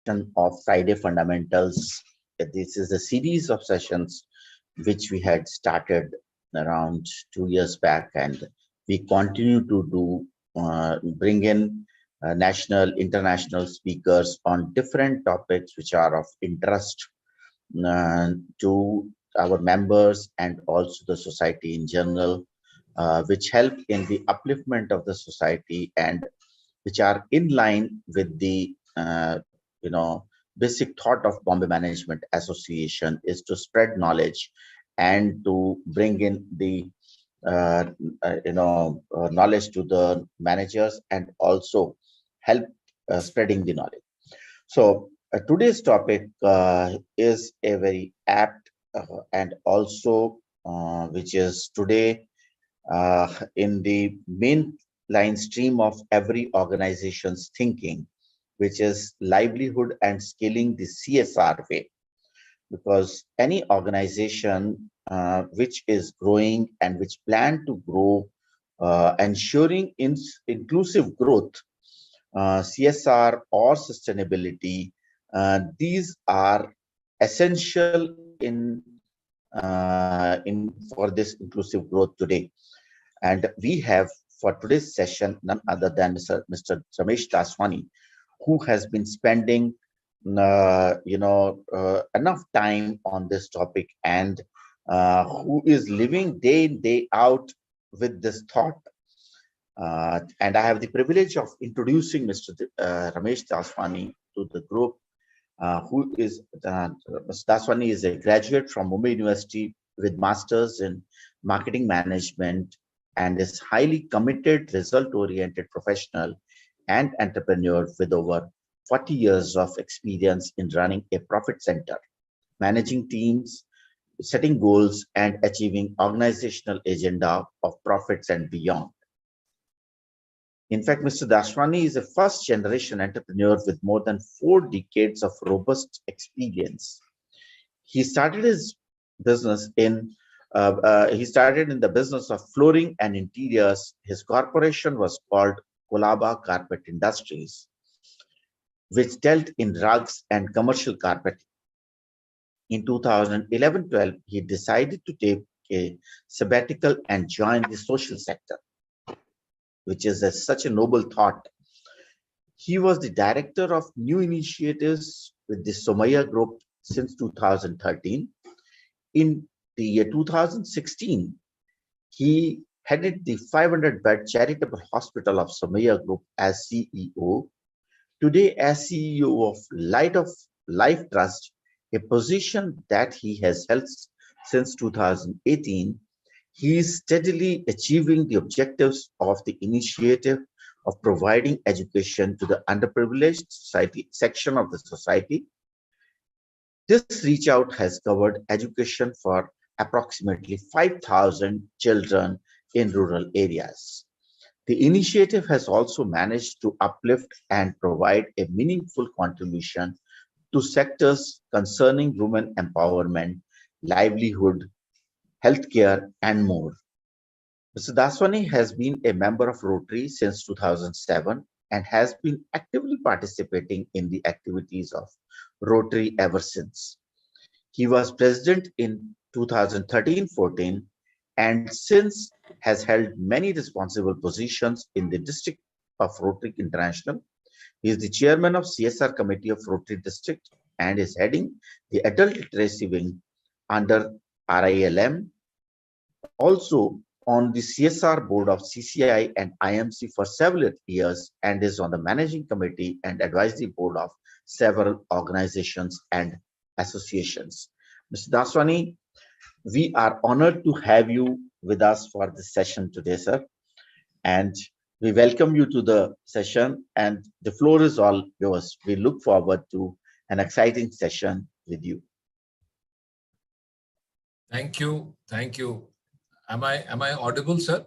session of Friday Fundamentals. This is a series of sessions which we had started around 2 years back, and we continue to bring in national, international speakers on different topics which are of interest to our members and also the society in general, which help in the upliftment of the society and which are in line with the basic thought of Bombay Management Association is to spread knowledge and to bring in the knowledge to the managers and also help spreading the knowledge. So today's topic is a very apt and also which is today in the main line stream of every organization's thinking, which is livelihood and scaling the CSR way. Because any organization which is growing and which plan to grow, ensuring inclusive growth, CSR or sustainability, these are essential in for this inclusive growth today. And we have for today's session none other than Mr. Ramesh Daswani, who has been spending enough time on this topic and who is living day in, day out with this thought. And I have the privilege of introducing Mr. Ramesh Daswani to the group, who is Mr. Daswani is a graduate from Mumbai University with masters in marketing management and is highly committed, result-oriented professional and entrepreneur with over 40 years of experience in running a profit center, managing teams, setting goals, and achieving organizational agenda of profits and beyond. In fact, Mr. Daswani is a first-generation entrepreneur with more than 4 decades of robust experience. He started his business in the business of flooring and interiors. His corporation was called Kolaba Carpet Industries, which dealt in rugs and commercial carpeting. In 2011-12, he decided to take a sabbatical and join the social sector, which is such a noble thought. He was the director of new initiatives with the Somaya Group since 2013. In the year 2016, he headed the 500-bed charitable hospital of Somaya Group as CEO. Today, as CEO of Light of Life Trust, a position that he has held since 2018, he is steadily achieving the objectives of the initiative of providing education to the underprivileged society section of the society. This reach out has covered education for approximately 5,000 children in rural areas. The initiative has also managed to uplift and provide a meaningful contribution to sectors concerning women empowerment, livelihood, healthcare, and more. Mr. Daswani has been a member of Rotary since 2007 and has been actively participating in the activities of Rotary ever since. He was president in 2013-14 and since has held many responsible positions in the district of Rotary International. He is the chairman of CSR committee of Rotary district and is heading the adult literacy wing under RILM. Also on the CSR board of CCI and IMC for several years and is on the managing committee and advisory board of several organizations and associations. Mr. Daswani, we are honored to have you with us for this session today, sir. And we welcome you to the session and the floor is all yours. We look forward to an exciting session with you. Thank you. Thank you. Am I audible, sir?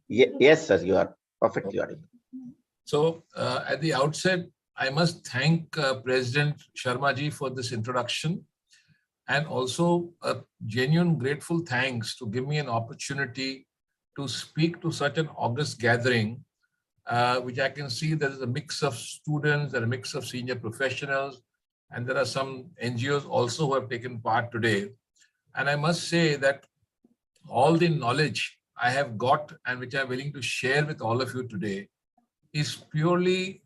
Yes, sir. You are perfectly audible. So at the outset, I must thank President Sharma ji for this introduction and also a genuine grateful thanks to give me an opportunity to speak to such an august gathering which I can see there is a mix of students, there are a mix of senior professionals, and there are some NGOs also who have taken part today. And I must say that all the knowledge I have got and which I'm willing to share with all of you today is purely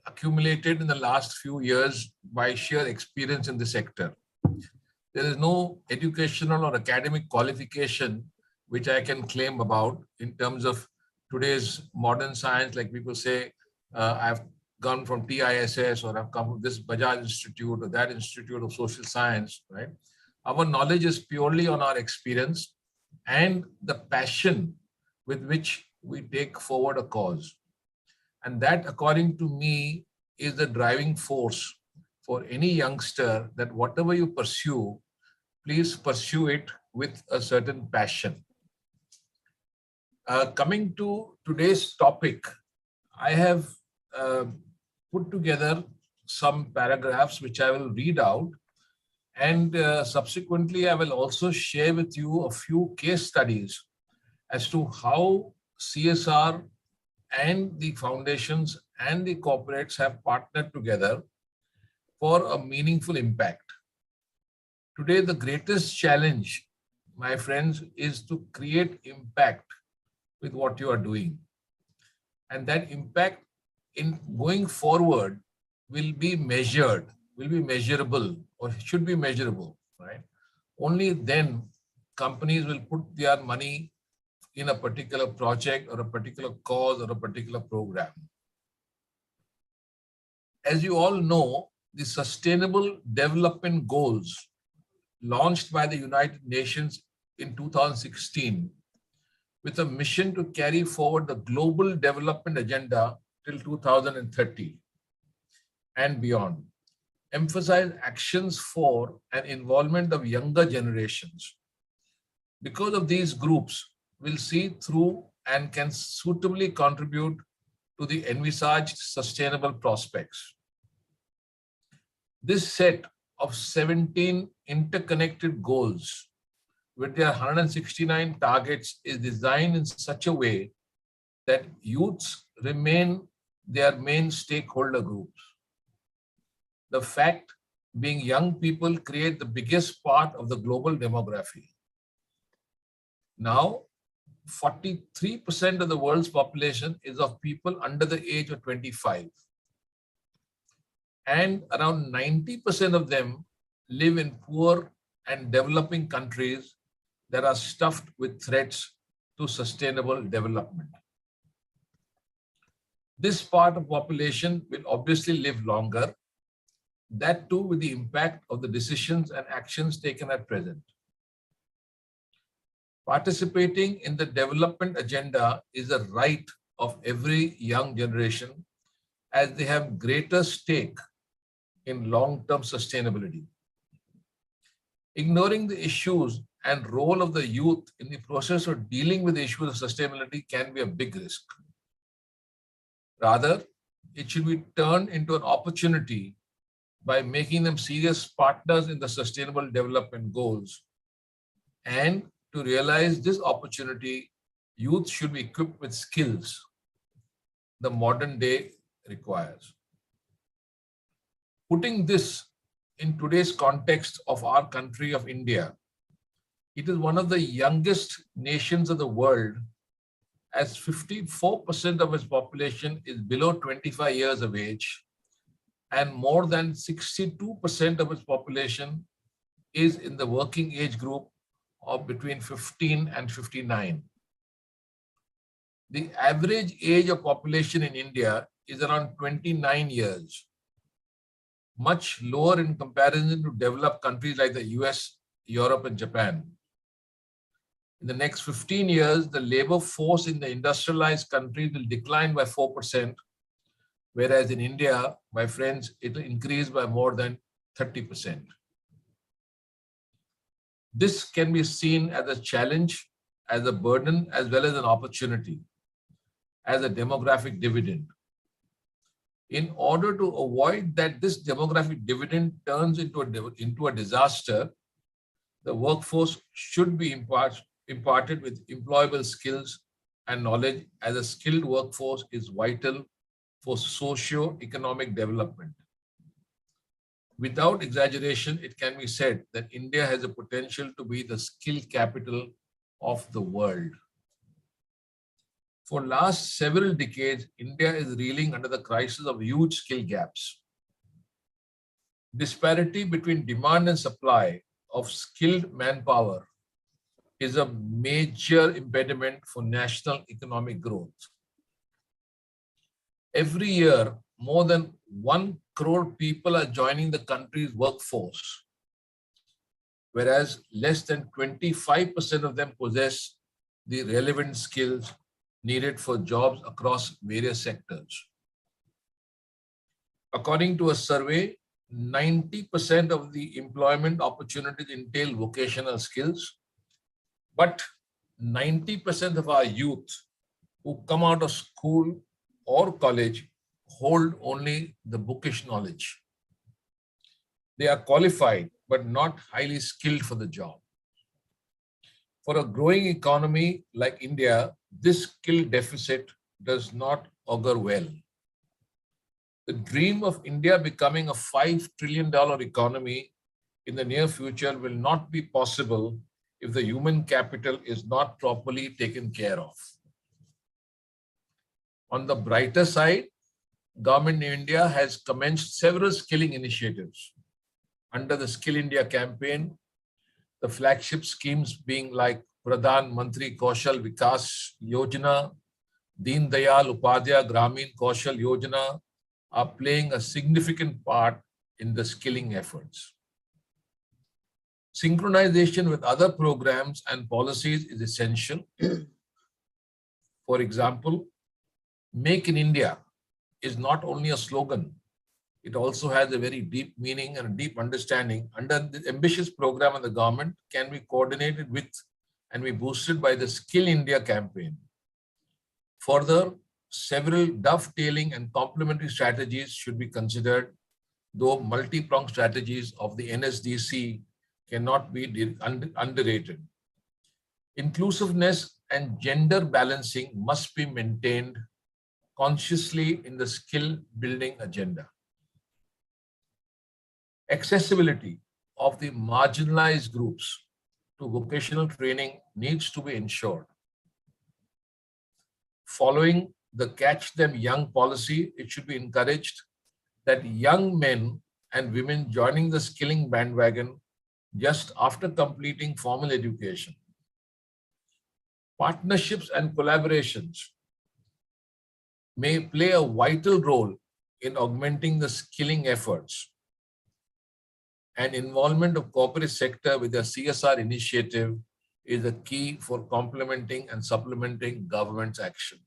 accumulated in the last few years by sheer experience in the sector. There is no educational or academic qualification which I can claim about in terms of today's modern science. Like people say, I've gone from TISS or I've come from this Bajaj Institute or that Institute of Social Science, right? Our knowledge is purely on our experience and the passion with which we take forward a cause. And that, according to me, is the driving force for any youngster, that whatever you pursue, please pursue it with a certain passion. Coming to today's topic, I have put together some paragraphs which I will read out, and subsequently I will also share with you a few case studies as to how CSR and the foundations and the corporates have partnered together for a meaningful impact. Today, the greatest challenge, my friends, is to create impact with what you are doing. And that impact in going forward will be measured, will be measurable, or should be measurable, right? Only then companies will put their money in a particular project or a particular cause or a particular program. As you all know, the Sustainable Development Goals launched by the United Nations in 2016 with a mission to carry forward the global development agenda till 2030 and beyond, emphasize actions for and involvement of younger generations. Because of these groups will see through and can suitably contribute to the envisaged sustainable prospects. This set of 17 interconnected goals with their 169 targets is designed in such a way that youths remain their main stakeholder groups. The fact being young people create the biggest part of the global demography. Now, 43% of the world's population is of people under the age of 25. And around 90% of them live in poor and developing countries that are stuffed with threats to sustainable development. This part of population will obviously live longer, that too with the impact of the decisions and actions taken at present. Participating in the development agenda is a right of every young generation, as they have greater stake in long-term sustainability. Ignoring the issues and role of the youth in the process of dealing with the issues of sustainability can be a big risk. Rather, it should be turned into an opportunity by making them serious partners in the sustainable development goals. And to realize this opportunity, youth should be equipped with skills the modern day requires. Putting this in today's context of our country of India, it is one of the youngest nations of the world, as 54% of its population is below 25 years of age, and more than 62% of its population is in the working age group of between 15 and 59. The average age of population in India is around 29 years, much lower in comparison to developed countries like the US, Europe, and Japan. In the next 15 years, the labor force in the industrialized countries will decline by 4%, whereas in India, my friends, it will increase by more than 30%. This can be seen as a challenge, as a burden, as well as an opportunity, as a demographic dividend. In order to avoid that this demographic dividend turns into a disaster, the workforce should be imparted with employable skills and knowledge as a skilled workforce is vital for socio-economic development. Without exaggeration, it can be said that India has a potential to be the skill capital of the world. For last several decades, India is reeling under the crisis of huge skill gaps. Disparity between demand and supply of skilled manpower is a major impediment for national economic growth. Every year, more than 1 crore people are joining the country's workforce, whereas less than 25% of them possess the relevant skills needed for jobs across various sectors. According to a survey, 90% of the employment opportunities entail vocational skills, but 90% of our youth who come out of school or college hold only the bookish knowledge. They are qualified, but not highly skilled for the job. For a growing economy like India, this skill deficit does not augur well. The dream of India becoming a $5 trillion economy in the near future will not be possible if the human capital is not properly taken care of. On the brighter side, Government in India has commenced several skilling initiatives under the Skill India campaign, the flagship schemes being like Pradhan Mantri Kaushal Vikas Yojana, Deen Dayal Upadhyaya Gramin Kaushal Yojana are playing a significant part in the skilling efforts. Synchronization with other programs and policies is essential. For example, Make in India is not only a slogan, it also has a very deep meaning and a deep understanding. Under the ambitious program of the government can be coordinated with and be boosted by the Skill India campaign. Further, several dovetailing and complementary strategies should be considered, though multi-pronged strategies of the NSDC cannot be underrated. Inclusiveness and gender balancing must be maintained consciously in the skill building agenda. Accessibility of the marginalized groups to vocational training needs to be ensured. Following the Catch Them Young policy, it should be encouraged that young men and women joining the skilling bandwagon just after completing formal education. Partnerships and collaborations may play a vital role in augmenting the skilling efforts, and involvement of corporate sector with the CSR initiative is a key for complementing and supplementing government's action.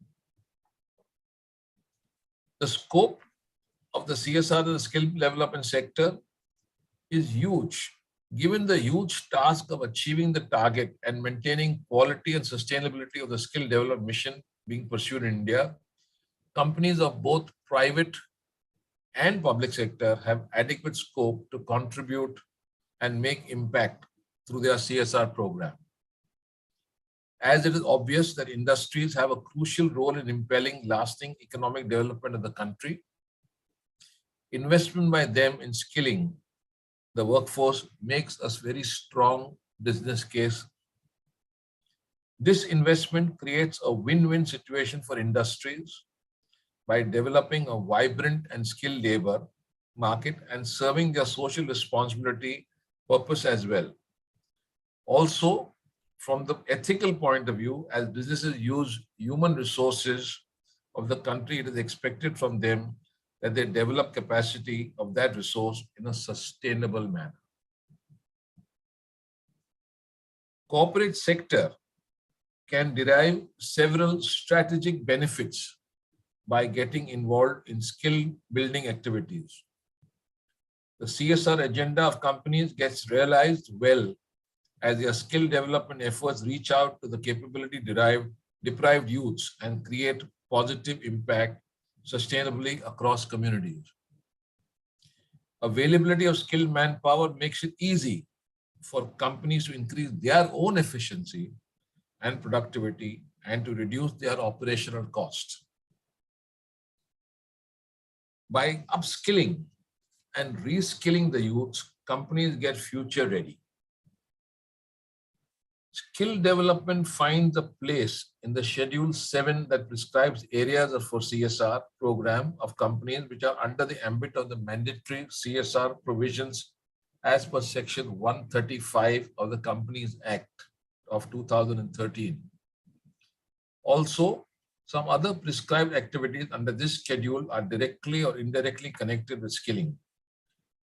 The scope of the CSR in the skill development sector is huge. Given the huge task of achieving the target and maintaining quality and sustainability of the skill development mission being pursued in India, companies of both private and public sector have adequate scope to contribute and make impact through their CSR program. As it is obvious that industries have a crucial role in impelling lasting economic development of the country, investment by them in skilling the workforce makes a very strong business case. This investment creates a win-win situation for industries by developing a vibrant and skilled labor market and serving their social responsibility purpose as well. Also, from the ethical point of view, as businesses use human resources of the country, it is expected from them that they develop capacity of that resource in a sustainable manner. Corporate sector can derive several strategic benefits by getting involved in skill building activities. The CSR agenda of companies gets realized well as their skill development efforts reach out to the capability deprived youths and create positive impact sustainably across communities. Availability of skilled manpower makes it easy for companies to increase their own efficiency and productivity and to reduce their operational cost. By upskilling and reskilling the youth, companies get future ready. Skill development finds a place in the Schedule 7 that prescribes areas for CSR program of companies which are under the ambit of the mandatory CSR provisions as per Section 135 of the Companies Act of 2013. Also, some other prescribed activities under this schedule are directly or indirectly connected with skilling.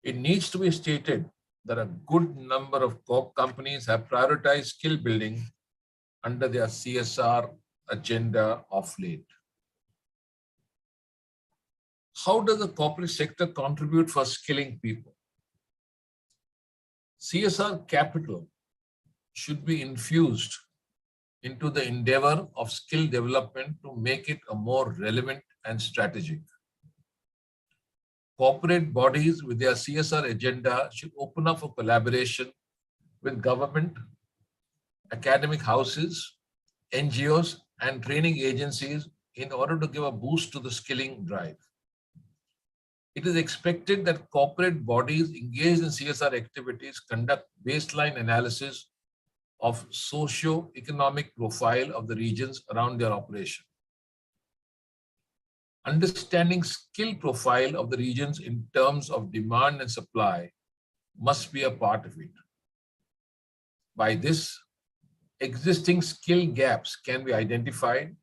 It needs to be stated that a good number of companies have prioritized skill building under their CSR agenda of late. How does the corporate sector contribute for skilling people? CSR capital should be infused into the endeavor of skill development to make it a more relevant and strategic. Corporate bodies with their CSR agenda should open up for collaboration with government, academic houses, NGOs, and training agencies in order to give a boost to the skilling drive. It is expected that corporate bodies engaged in CSR activities conduct baseline analysis of socio-economic profile of the regions around their operation. Understanding skill profile of the regions in terms of demand and supply must be a part of it. By this, existing skill gaps can be identified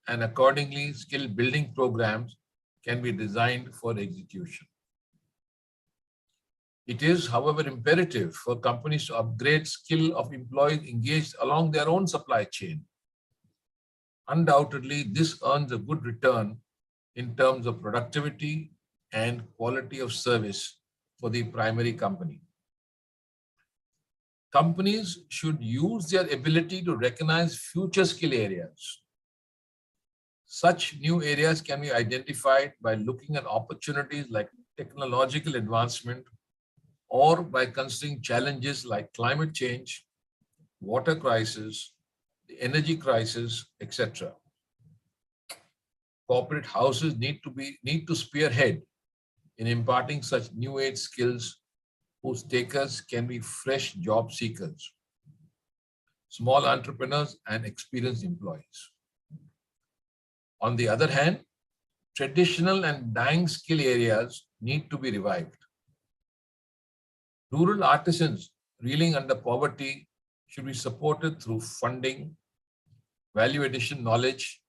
and accordingly skill building programs can be designed for execution. It is, however, imperative for companies to upgrade skill of employees engaged along their own supply chain. Undoubtedly, this earns a good return in terms of productivity and quality of service for the primary company. Companies should use their ability to recognize future skill areas. Such new areas can be identified by looking at opportunities like technological advancement or by considering challenges like climate change, water crisis, the energy crisis, etc. Corporate houses need to spearhead in imparting such new age skills whose takers can be fresh job seekers, small entrepreneurs, and experienced employees. On the other hand, traditional and dying skill areas need to be revived. Rural artisans reeling under poverty should be supported through funding, value addition knowledge,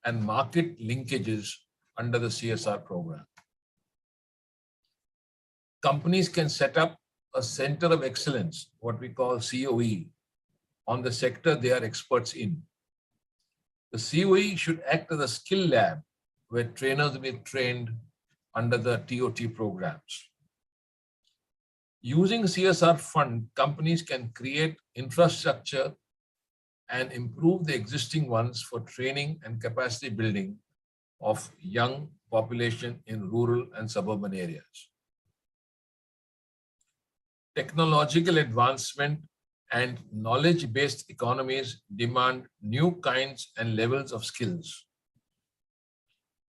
and market linkages under the CSR program. Companies can set up a center of excellence, what we call COE, on the sector they are experts in. The COE should act as a skill lab where trainers will be trained under the TOT programs. Using CSR fund, companies can create infrastructure and improve the existing ones for training and capacity building of young population in rural and suburban areas. Technological advancement and knowledge-based economies demand new kinds and levels of skills.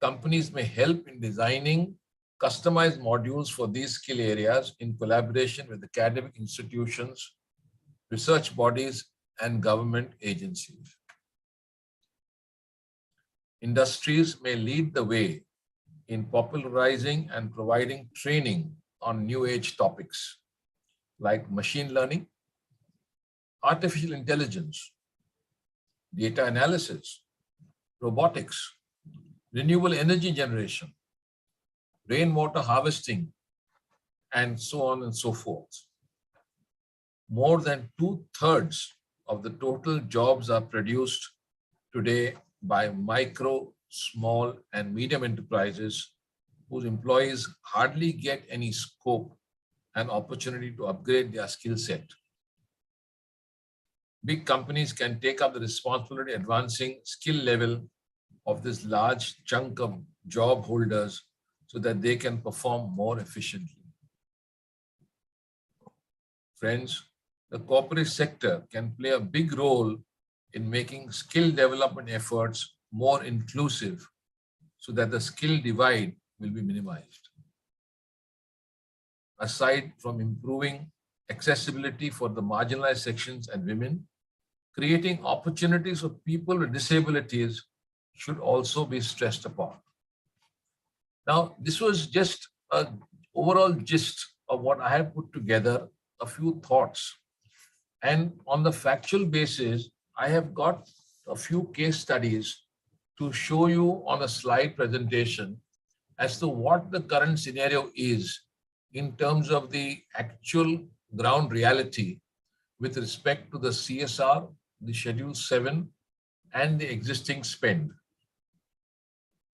Companies may help in designing customized modules for these skill areas in collaboration with academic institutions, research bodies, and government agencies. Industries may lead the way in popularizing and providing training on new age topics like machine learning, artificial intelligence, data analysis, robotics, renewable energy generation, rainwater harvesting, and so on and so forth. More than 2/3 of the total jobs are produced today by micro, small, and medium enterprises whose employees hardly get any scope and opportunity to upgrade their skill set. Big companies can take up the responsibility advancing skill level of this large chunk of job holders so that they can perform more efficiently. Friends, the corporate sector can play a big role in making skill development efforts more inclusive so that the skill divide will be minimized. Aside from improving accessibility for the marginalized sections and women, creating opportunities for people with disabilities should also be stressed upon. Now, this was just an overall gist of what I have put together, a few thoughts. And on the factual basis, I have got a few case studies to show you on a slide presentation as to what the current scenario is in terms of the actual ground reality with respect to the CSR, the Schedule 7, and the existing spend.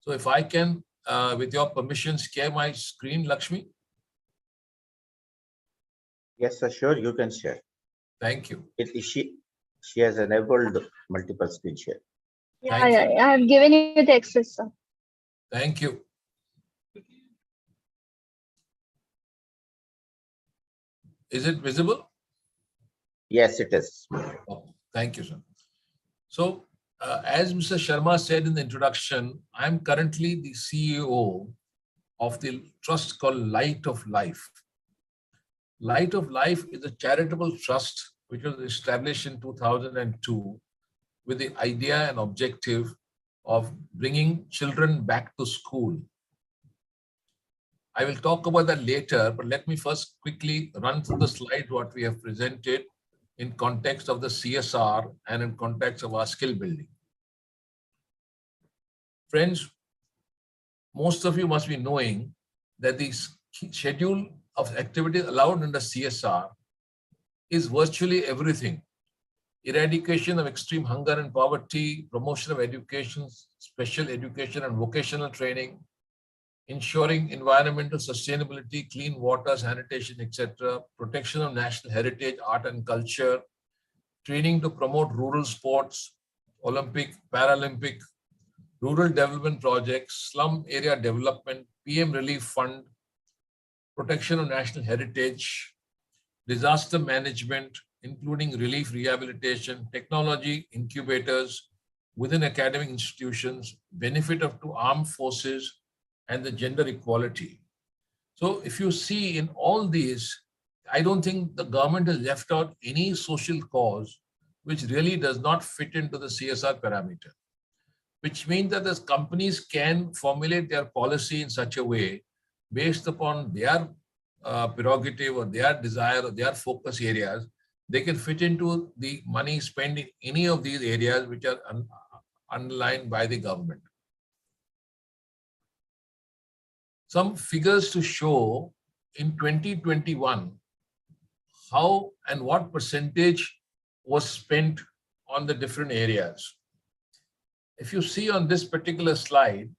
So if I can, with your permission, share my screen, Lakshmi. Yes, sir, sure, you can share. Thank you. She has enabled multiple screen share. Yeah, I have given you the access, sir. Thank you. Is it visible? Yes, it is. Oh, thank you, sir. So, as Mr. Sharma said in the introduction, I'm currently the CEO of the trust called Light of Life. Light of Life is a charitable trust which was established in 2002 with the idea and objective of bringing children back to school. I will talk about that later, but let me first quickly run through the slide what we have presented in context of the CSR and in context of our skill building. Friends, most of you must be knowing that the schedule of activities allowed under CSR is virtually everything. Eradication of extreme hunger and poverty, promotion of education, special education and vocational training, ensuring environmental sustainability, clean water, sanitation, etc., protection of national heritage, art and culture, training to promote rural sports, Olympic, Paralympic, rural development projects, slum area development, PM Relief Fund, protection of national heritage, disaster management, including relief rehabilitation, technology incubators within academic institutions, benefit to armed forces, and the gender equality. So if you see in all these, I don't think the government has left out any social cause which really does not fit into the CSR parameter, which means that the companies can formulate their policy in such a way based upon their prerogative or their desire or their focus areas. They can fit into the money spent in any of these areas which are underlined by the government. Some figures to show in 2021 how and what percentage was spent on the different areas. If you see on this particular slide,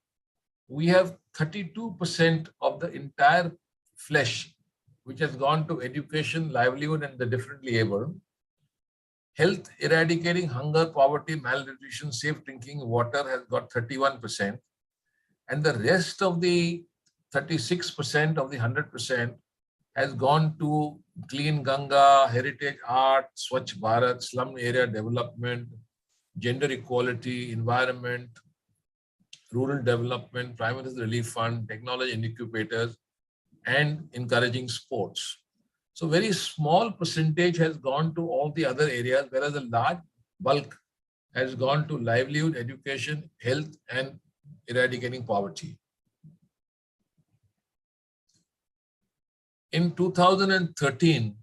we have 32% of the entire flesh which has gone to education, livelihood, and the differently able. Health, eradicating hunger, poverty, malnutrition, safe drinking water has got 31%. And the rest of the 36% of the 100% has gone to clean Ganga, heritage art, Swachh Bharat, slum area development, gender equality, environment, rural development, Prime Minister's Relief Fund, technology incubators, and encouraging sports. So very small percentage has gone to all the other areas, whereas a large bulk has gone to livelihood, education, health, and eradicating poverty. In 2013,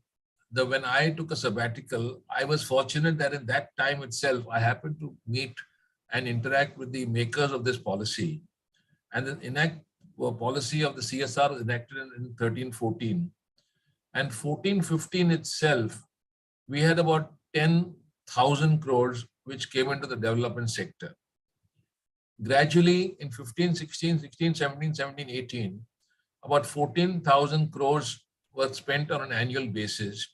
when I took a sabbatical, I was fortunate that in that time itself, I happened to meet and interact with the makers of this policy. And the policy of the CSR was enacted in 13-14. And 14-15 itself, we had about 10,000 crores which came into the development sector. Gradually, in 15-16, 16-17, 17-18, about 14,000 crores were spent on an annual basis.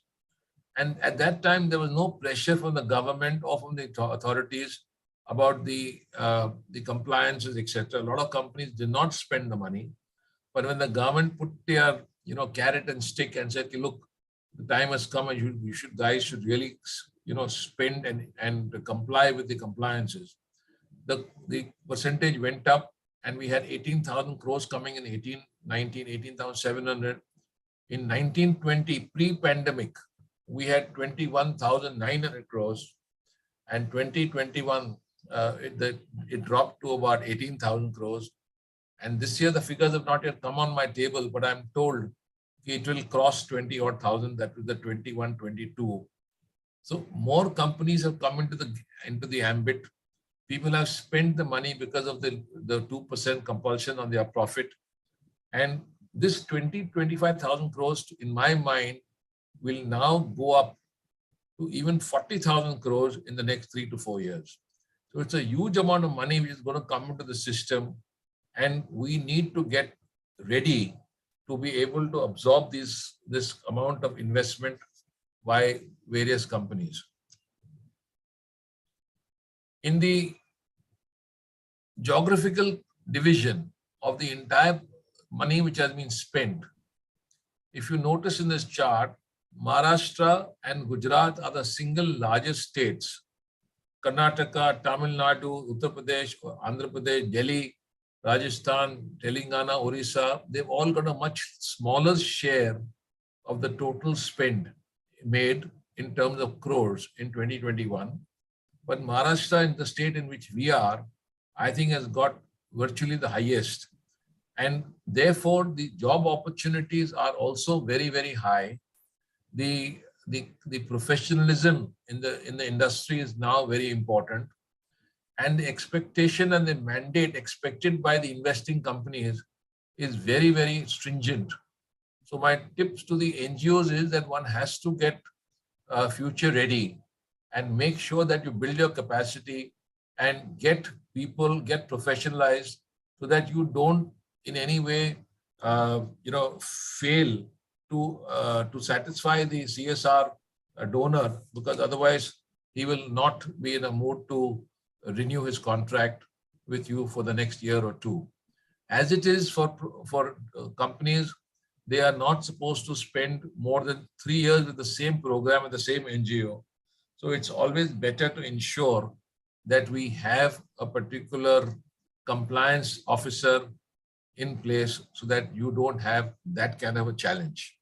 And at that time, there was no pressure from the government or from the authorities about the compliances, etc. A lot of companies did not spend the money. But when the government put their carrot and stick and said, look, the time has come and you guys should really spend and comply with the compliances, the percentage went up, and we had 18,000 crores coming in 18,700. In 1920, pre-pandemic, we had 21,900 crores, and 2021, it dropped to about 18,000 crores. And this year, the figures have not yet come on my table, but I'm told it will cross 20 odd thousand, that is the 21, 22. So more companies have come into the ambit. People have spent the money because of the 2% compulsion on their profit. And this 25,000 crores, in my mind, will now go up to even 40,000 crores in the next 3 to 4 years. So it's a huge amount of money which is going to come into the system, and we need to get ready to be able to absorb this amount of investment by various companies. In the geographical division of the entire money which has been spent, if you notice in this chart, Maharashtra and Gujarat are the single largest states. Karnataka, Tamil Nadu, Uttar Pradesh, Andhra Pradesh, Delhi, Rajasthan, Telangana, Orissa, they've all got a much smaller share of the total spend made in terms of crores in 2021. But Maharashtra, in the state in which we are, I think has got virtually the highest. And therefore, the job opportunities are also very, very high. The professionalism in the industry is now very important. And the expectation and the mandate expected by the investing companies is very, very stringent. So my tips to the NGOs is that one has to get future ready and make sure that you build your capacity and get people, get professionalized, so that you don't in any way, fail to satisfy the CSR donor, because otherwise he will not be in a mood to renew his contract with you for the next year or two. As it is for companies, they are not supposed to spend more than 3 years with the same program and the same NGO. So it's always better to ensure that we have a particular compliance officer in place so that you don't have that kind of a challenge.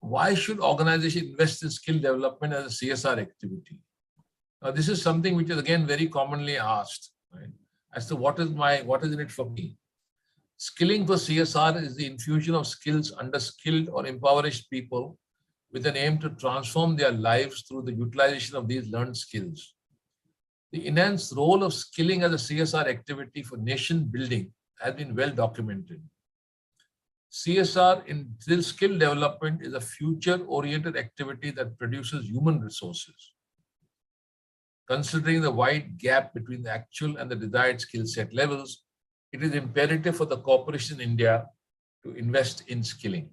Why should organization invest in skill development as a CSR activity? Now, this is something which is again very commonly asked, right? As to what is in it for me? Skilling for CSR is the infusion of skills under skilled or impoverished people with an aim to transform their lives through the utilization of these learned skills. The enhanced role of skilling as a CSR activity for nation building has been well documented. CSR in skill development is a future-oriented activity that produces human resources. Considering the wide gap between the actual and the desired skill set levels, it is imperative for the corporation in India to invest in skilling.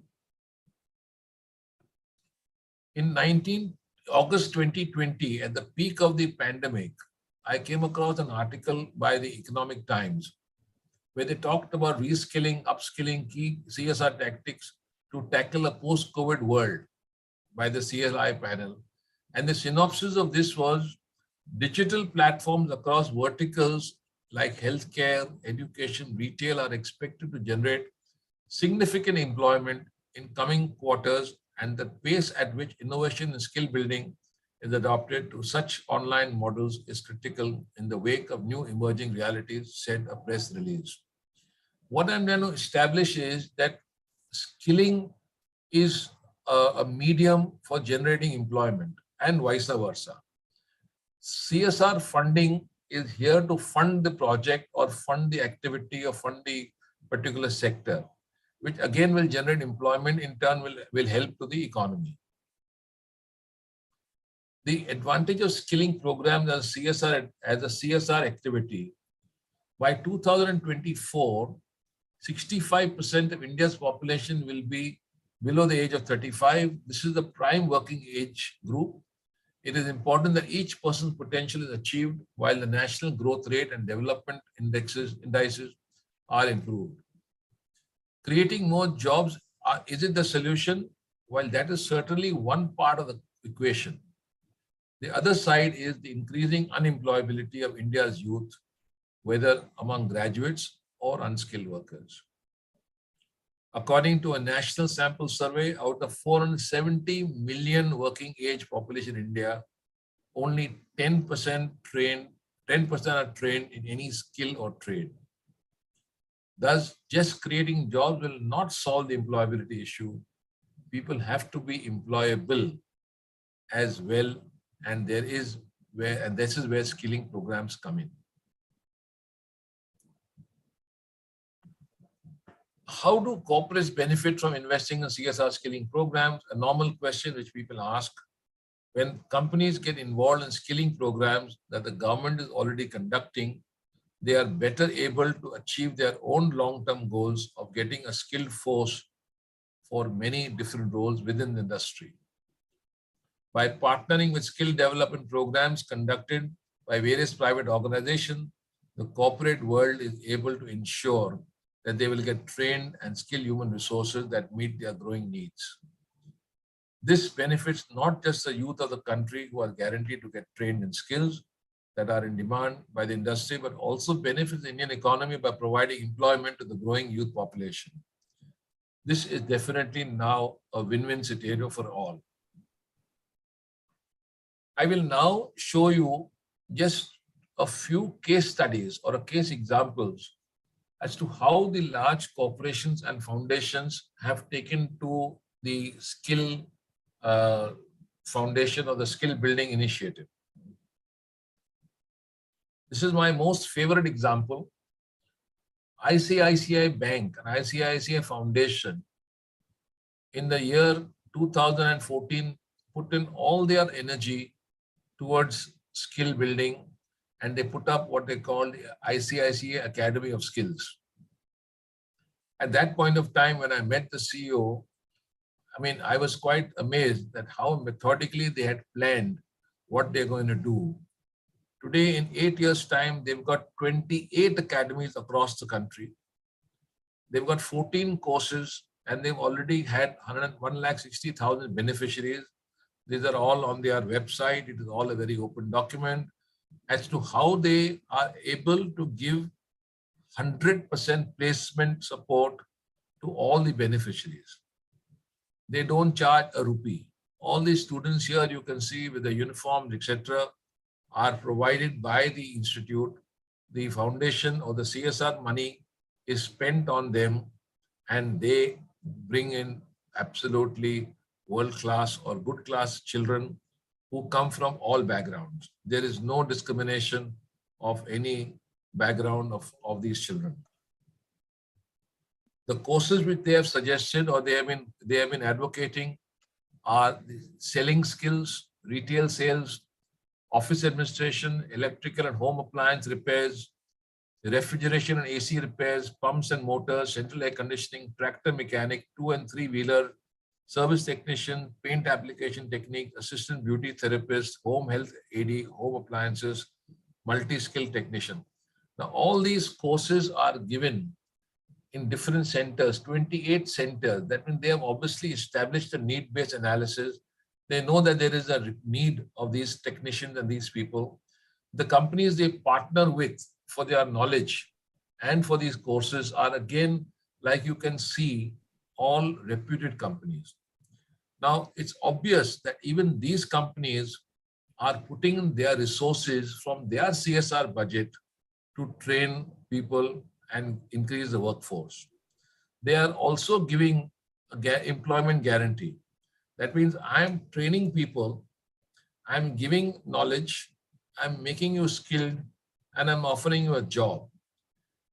In August 2020, at the peak of the pandemic, I came across an article by the Economic Times where they talked about reskilling, upskilling, key CSR tactics to tackle a post-COVID world by the CSI panel. And the synopsis of this was digital platforms across verticals like healthcare, education, retail are expected to generate significant employment in coming quarters, and the pace at which innovation and skill building is adopted to such online models is critical in the wake of new emerging realities, said a press release. What I'm going to establish is that skilling is a medium for generating employment and vice versa. CSR funding is here to fund the project or fund the activity or fund the particular sector, which again will generate employment, in turn will help to the economy. The advantage of skilling programs as a CSR activity, by 2024, 65% of India's population will be below the age of 35. This is the prime working age group. It is important that each person's potential is achieved while the national growth rate and development indices are improved. Creating more jobs Is it the solution? Well, that is certainly one part of the equation. The other side is the increasing unemployability of India's youth, whether among graduates or unskilled workers. According to a national sample survey, out of 470 million working age population in India, only 10% are trained in any skill or trade. Thus, just creating jobs will not solve the employability issue. People have to be employable as well, and this is where skilling programs come in. How do corporates benefit from investing in CSR skilling programs? A normal question which people ask. When companies get involved in skilling programs that the government is already conducting, they are better able to achieve their own long-term goals of getting a skilled force for many different roles within the industry. By partnering with skill development programs conducted by various private organizations, the corporate world is able to ensure that they will get trained and skilled human resources that meet their growing needs. This benefits not just the youth of the country who are guaranteed to get trained in skills that are in demand by the industry, but also benefits the Indian economy by providing employment to the growing youth population. This is definitely now a win-win scenario for all. I will now show you just a few case studies or case examples as to how the large corporations and foundations have taken to the skill foundation or the skill building initiative. This is my most favorite example. ICICI Bank and ICICI Foundation in the year 2014 put in all their energy towards skill building, and they put up what they called ICICI Academy of Skills. At that point of time, when I met the CEO, I was quite amazed at how methodically they had planned what they're going to do. Today, in 8 years' time, they've got 28 academies across the country. They've got 14 courses, and they've already had 160,000 beneficiaries. These are all on their website. It is all a very open document as to how they are able to give 100% placement support to all the beneficiaries. They don't charge a rupee. All the students here, you can see with the uniforms, etc., are provided by the institute. The foundation or the CSR money is spent on them, and they bring in absolutely world-class or good-class children who come from all backgrounds. There is no discrimination of any background of these children. The courses which they have suggested or they have been advocating are selling skills, retail sales, office administration, electrical and home appliance repairs, refrigeration and AC repairs, pumps and motors, central air conditioning, tractor mechanic, 2- and 3-wheeler, service technician, paint application technique, assistant beauty therapist, home health AD, home appliances, multi-skill technician. Now, all these courses are given in different centers, 28 centers. That means they have obviously established a need-based analysis. They know that there is a need of these technicians and these people. The companies they partner with for their knowledge and for these courses are, again, like you can see, all reputed companies. Now, it's obvious that even these companies are putting in their resources from their CSR budget to train people and increase the workforce. They are also giving an employment guarantee. That means I'm training people, I'm giving knowledge, I'm making you skilled, and I'm offering you a job.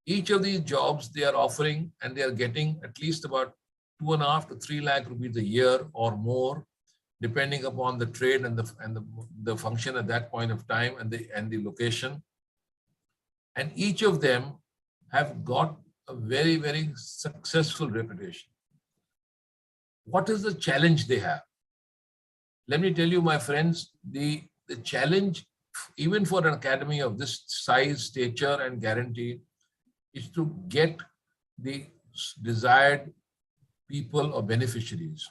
Each of these jobs they are offering, and they are getting at least about 2.5 to 3 lakh rupees a year or more, depending upon the trade and the function at that point of time and the location. And each of them have got a very, very successful reputation. What is the challenge they have? Let me tell you, my friends, the challenge, even for an academy of this size, stature, and guarantee, is to get the desired people or beneficiaries.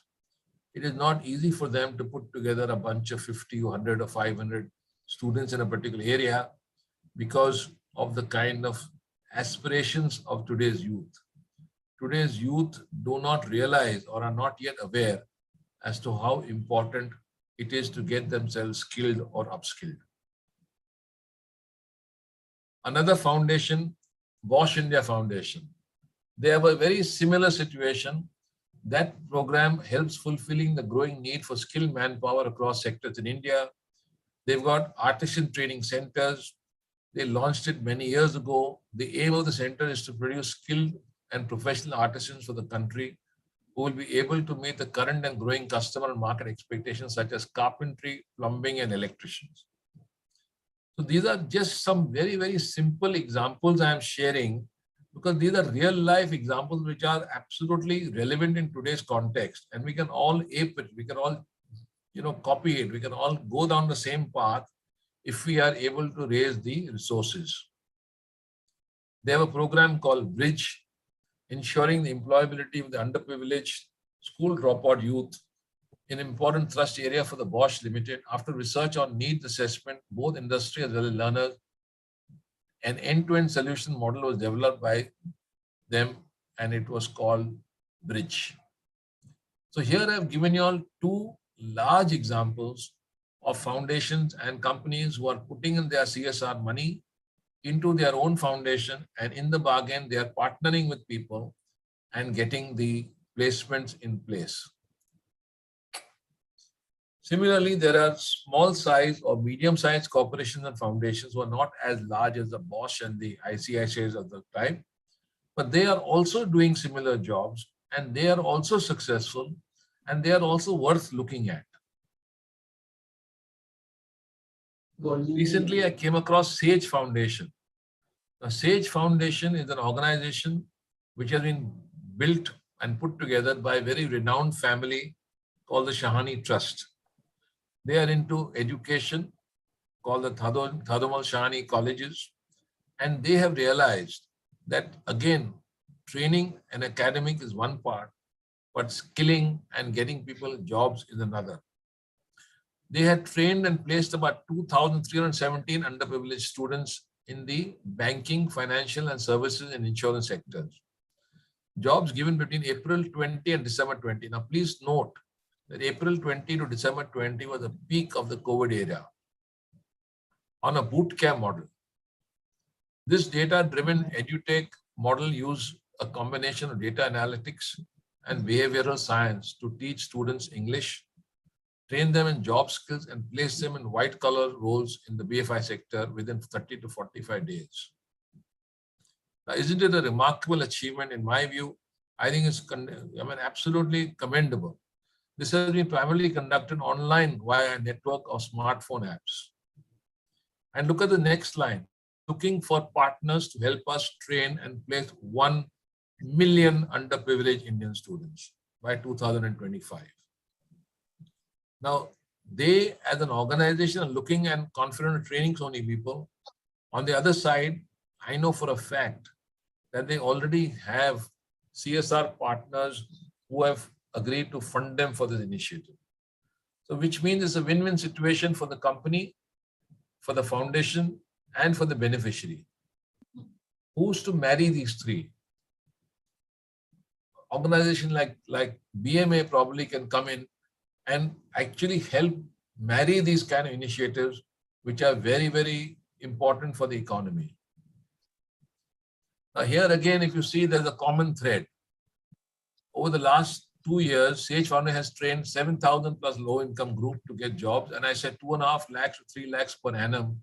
It is not easy for them to put together a bunch of 50 or 100 or 500 students in a particular area because of the kind of aspirations of today's youth. Today's youth do not realize or are not yet aware as to how important it is to get themselves skilled or upskilled. Another foundation, Bosch India Foundation. They have a very similar situation. That program helps fulfilling the growing need for skilled manpower across sectors in India. They've got artisan training centers. They launched it many years ago. The aim of the center is to produce skilled and professional artisans for the country who will be able to meet the current and growing customer and market expectations such as carpentry, plumbing, and electricians. So these are just some very, very simple examples I am sharing because these are real life examples which are absolutely relevant in today's context, and we can all ape it, we can all copy it, we can all go down the same path if we are able to raise the resources. They have a program called Bridge, ensuring the employability of the underprivileged school dropout youth, an important thrust area for the Bosch Limited. After research on needs assessment, both industry as well as learners, an end-to-end solution model was developed by them and it was called Bridge. So here I've given you all two large examples of foundations and companies who are putting in their CSR money into their own foundation, and in the bargain, they are partnering with people and getting the placements in place. Similarly, there are small size or medium sized corporations and foundations who are not as large as the Bosch and the ICICIs of the time, but they are also doing similar jobs and they are also successful and they are also worth looking at. Recently, I came across Sage Foundation. The Sage Foundation is an organization which has been built and put together by a very renowned family called the Shahani Trust. They are into education called the Thadomal Shahani Colleges, and they have realized that again, training and academic is one part, but skilling and getting people jobs is another. They had trained and placed about 2,317 underprivileged students in the banking, financial and services and insurance sectors. Jobs given between April 20 and December 20. Now, please note that April 20 to December 20 was the peak of the COVID era on a boot camp model. This data-driven edutech model used a combination of data analytics and behavioral science to teach students English, train them in job skills and place them in white-collar roles in the BFI sector within 30 to 45 days. Now, isn't it a remarkable achievement? In my view, I think it's absolutely commendable. This has been primarily conducted online via a network of smartphone apps. And look at the next line. Looking for partners to help us train and place 1 million underprivileged Indian students by 2025. Now, they as an organization are looking and confident of training so many people. On the other side, I know for a fact that they already have CSR partners who have agreed to fund them for this initiative. So which means it's a win-win situation for the company, for the foundation, and for the beneficiary. Who's to marry these three? Organization like BMA probably can come in and actually help marry these kind of initiatives, which are very, very important for the economy. Now here again, if you see, there's a common thread. Over the last 2 years, Sage Foundation has trained 7,000 plus low-income group to get jobs. And I said 2.5 lakhs to 3 lakhs per annum,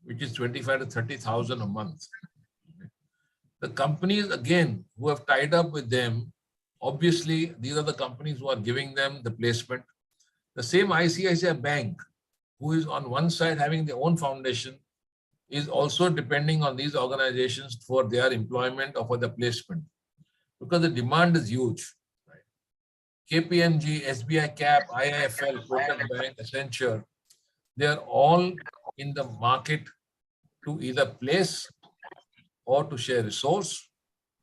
which is 25 to 30,000 a month. The companies, again, who have tied up with them, obviously, these are the companies who are giving them the placement. The same ICICI Bank, who is on one side having their own foundation, is also depending on these organizations for their employment or for the placement, because the demand is huge. Right? KPMG, SBI Cap, IIFL, Kotak Bank, Accenture, they are all in the market to either place or to share resource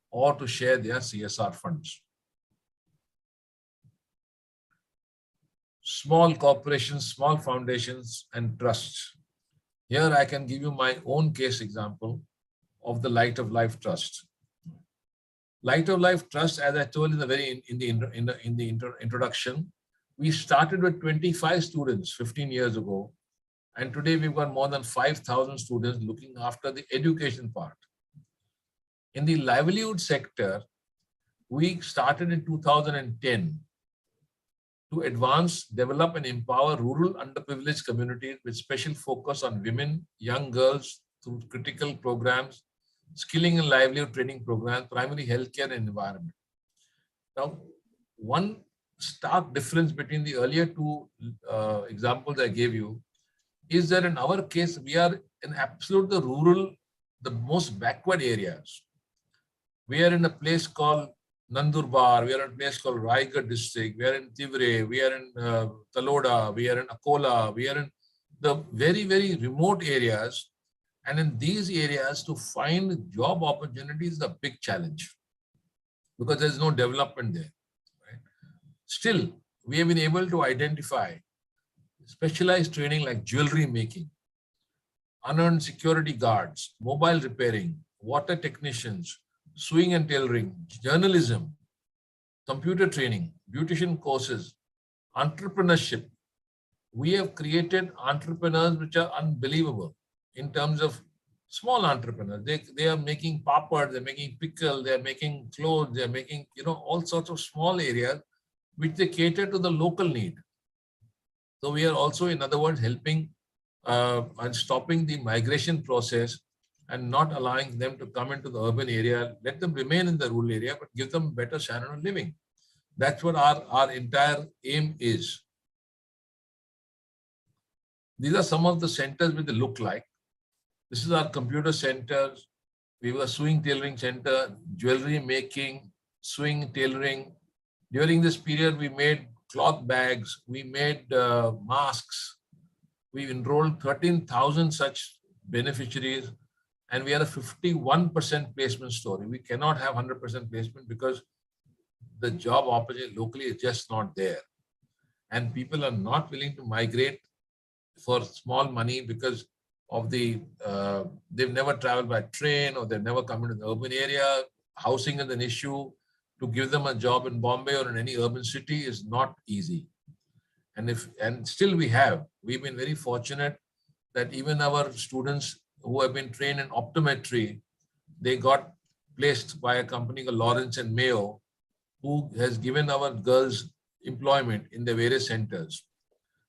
or to share their CSR funds. small corporations, small foundations, and trusts. Here I can give you my own case example of the Light of Life Trust. Light of Life Trust, as I told in the introduction, we started with 25 students 15 years ago, and today we've got more than 5,000 students looking after the education part. In the livelihood sector, we started in 2010 to advance, develop, and empower rural underprivileged communities with special focus on women, young girls through critical programs, skilling and livelihood training programs, primary healthcare and environment. Now, one stark difference between the earlier two examples I gave you is that in our case, we are in absolute the rural, the most backward areas. We are in a place called Nandurbar, we are in a place called Raigad district, we are in Tivre, we are in Taloda, we are in Akola, we are in the very, very remote areas. And in these areas, to find job opportunities is a big challenge because there's no development there. Right? Still, we have been able to identify specialized training like jewelry making, unearned security guards, mobile repairing, water technicians, sewing and tailoring, journalism, computer training, beautician courses, entrepreneurship. We have created entrepreneurs which are unbelievable in terms of small entrepreneurs. They are making papad, they're making pickle, they're making clothes, they're making, all sorts of small areas which they cater to the local need. So we are also, in other words, helping and stopping the migration process and not allowing them to come into the urban area. Let them remain in the rural area, but give them better standard of living. That's what our entire aim is. These are some of the centers which they look like. This is our computer centers. We have a sewing tailoring center, jewelry making, sewing tailoring. During this period, we made cloth bags, we made masks. We enrolled 13,000 such beneficiaries, and we are a 51% placement story. We cannot have 100% placement because the job opportunity locally is just not there. And people are not willing to migrate for small money because of they've never traveled by train or they've never come into the urban area. Housing is an issue. To give them a job in Bombay or in any urban city is not easy. And still we've been very fortunate that even our students who have been trained in optometry, they got placed by a company called Lawrence and Mayo, who has given our girls employment in the various centers.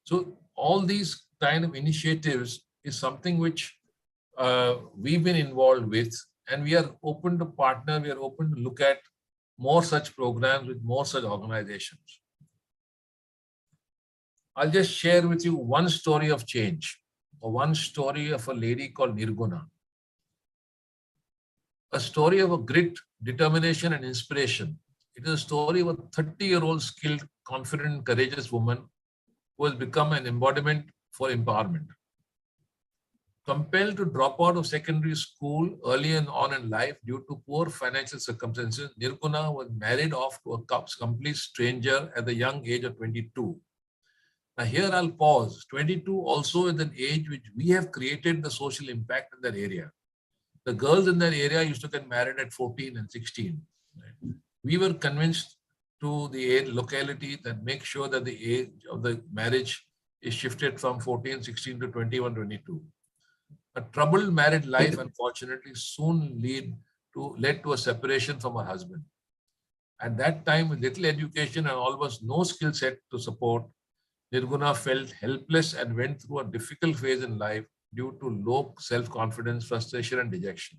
So all these kind of initiatives is something which we've been involved with, and we are open to partner, we are open to look at more such programs with more such organizations. I'll just share with you one story of change, or one story of a lady called Nirguna. A story of a grit, determination, and inspiration. It is a story of a 30-year-old skilled, confident, courageous woman who has become an embodiment for empowerment. Compelled to drop out of secondary school early on in life due to poor financial circumstances, Nirguna was married off to a complete stranger at the young age of 22. Now here I'll pause. 22 also is an age which we have created the social impact in that area. The girls in that area used to get married at 14 and 16. Right? We were convinced to the locality that make sure that the age of the marriage is shifted from 14, 16 to 21, 22. A troubled married life, unfortunately, soon led to a separation from her husband. At that time, with little education and almost no skill set to support, Nirguna felt helpless and went through a difficult phase in life due to low self-confidence, frustration, and dejection.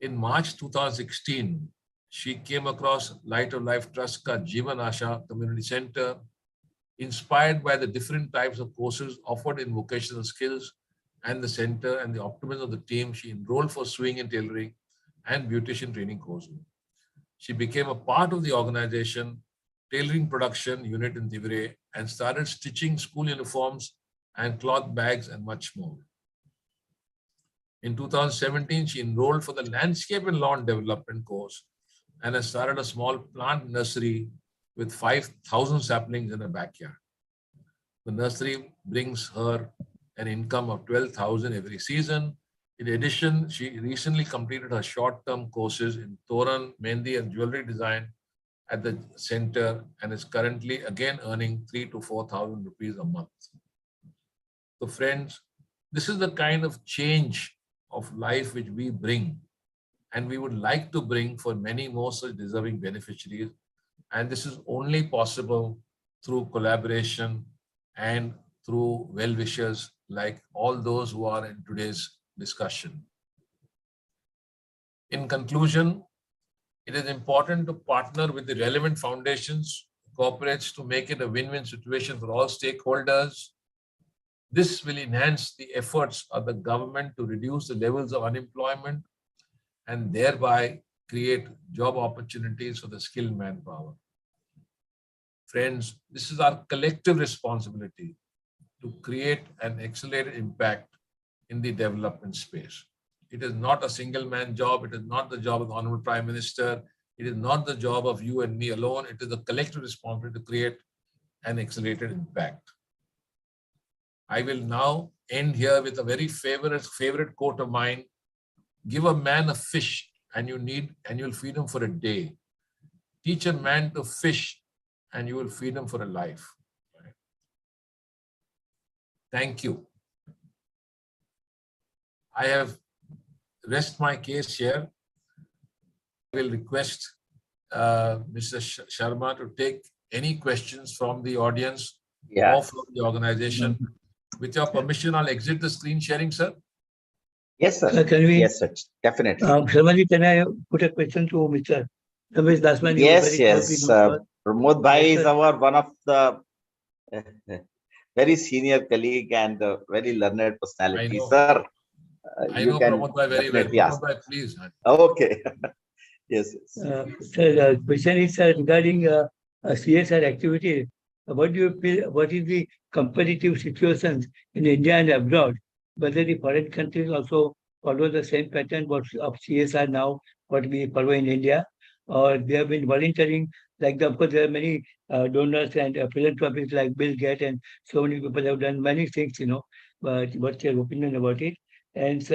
In March 2016, she came across Light of Life Trust ka Jeevan Asha Community Center, inspired by the different types of courses offered in vocational skills and the center and the optimism of the team. She enrolled for sewing and tailoring and beautician training courses. She became a part of the organization, tailoring production unit in Tivre, and started stitching school uniforms and cloth bags and much more. In 2017, she enrolled for the landscape and lawn development course and has started a small plant nursery with 5,000 saplings in her backyard. The nursery brings her an income of 12,000 every season. In addition, she recently completed her short-term courses in Toran, Mehndi, and jewelry design at the center and is currently again earning 3 to 4,000 rupees a month. So friends, this is the kind of change of life which we bring, and we would like to bring for many more such deserving beneficiaries. And this is only possible through collaboration and through well-wishers like all those who are in today's discussion. In conclusion, it is important to partner with the relevant foundations, corporates to make it a win-win situation for all stakeholders. This will enhance the efforts of the government to reduce the levels of unemployment and thereby create job opportunities for the skilled manpower. Friends, this is our collective responsibility to create an accelerated impact in the development space. It is not a single man job. It is not the job of the Honorable Prime Minister. It is not the job of you and me alone. It is a collective responsibility to create an accelerated impact. I will now end here with a very favorite quote of mine. Give a man a fish and you'll feed him for a day. Teach a man to fish and you will feed him for a life. Thank you. I have rest my case here. I will request Mr. Sharma to take any questions from the audience or from the organization. With your permission, I'll exit the screen sharing, sir. Yes, sir. Yes, sir. Definitely. Sharmaji, can I put a question to Mr. Ramesh Daswani? Yes. Pramod Bhai is one of the very senior colleague and very learned personality. Sir, I know Pramod Bhai very well. Pramod Bhai, please. Okay. Yes. Sir, the question is regarding CSR activity. What do you feel? What is the competitive situations in India and abroad? Whether the foreign countries also follow the same pattern of CSR now, what we follow in India, or they have been volunteering? Like, of course, there are many donors and philanthropists like Bill Gates, and so many people have done many things, But what's your opinion about it? And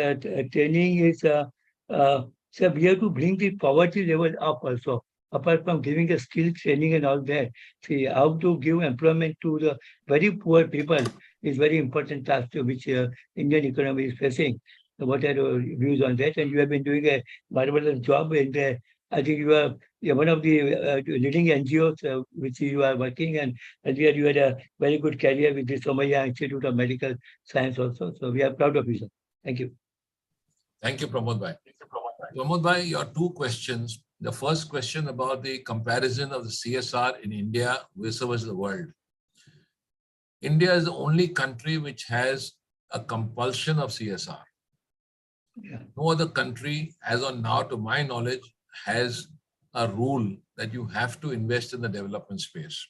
training is, so we have to bring the poverty level up also. Apart from giving a skill training and all that, see how to give employment to the very poor people is very important task to which Indian economy is facing. So what are your views on that? And you have been doing a marvelous job, and I think you're one of the leading NGOs which you are working, and earlier you had a very good career with the Somaya Institute of Medical Science also. So we are proud of you, sir. Thank you. Thank you, Pramod Bhai. Pramod Bhai, your two questions. The first question about the comparison of the CSR in India versus the world. India is the only country which has a compulsion of CSR. Yeah. No other country, as on now, to my knowledge, has a rule that you have to invest in the development space.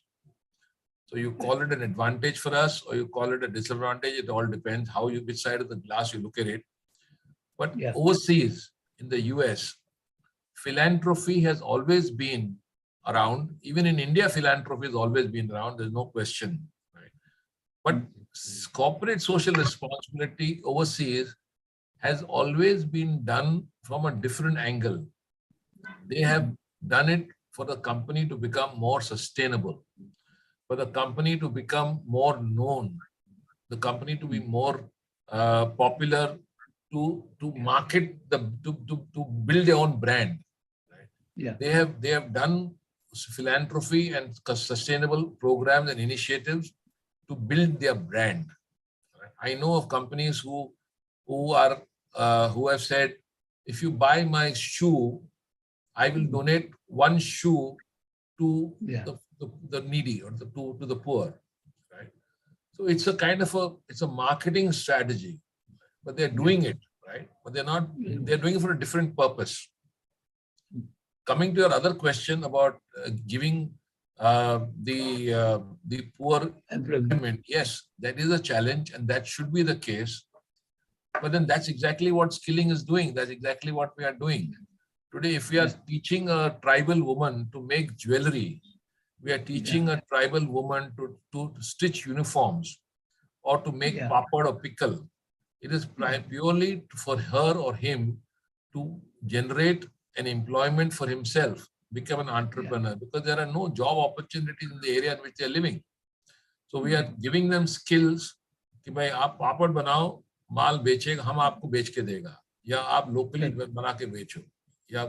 So you call it an advantage for us or you call it a disadvantage, it all depends which side of the glass you look at it. But overseas, in the US, philanthropy has always been around. Even in India, philanthropy has always been around. There's no question. Right? But corporate social responsibility overseas has always been done from a different angle. They have done it for the company to become more sustainable, for the company to become more known, the company to be more popular, to market to build their own brand. Right? Yeah. They have done philanthropy and sustainable programs and initiatives to build their brand. Right? I know of companies who have said, if you buy my shoe, I will donate one shoe to the needy or to the poor. Right? So it's a kind of a marketing strategy. But they're doing it, right? But they're doing it for a different purpose. Coming to your other question about giving the poor employment, yes, that is a challenge and that should be the case. But then that's exactly what skilling is doing. That's exactly what we are doing. Today, if we are teaching a tribal woman to make jewelry, We are teaching a tribal woman to stitch uniforms or to make papad or pickle. It is purely for her or him to generate an employment for himself, become an entrepreneur, because there are no job opportunities in the area in which they are living. So we are giving them skills कि भाई आप पापड़ बनाओ, माल बेचेगा, हम आपको बेच के देगा, या आप लोकली बना के बेचो, या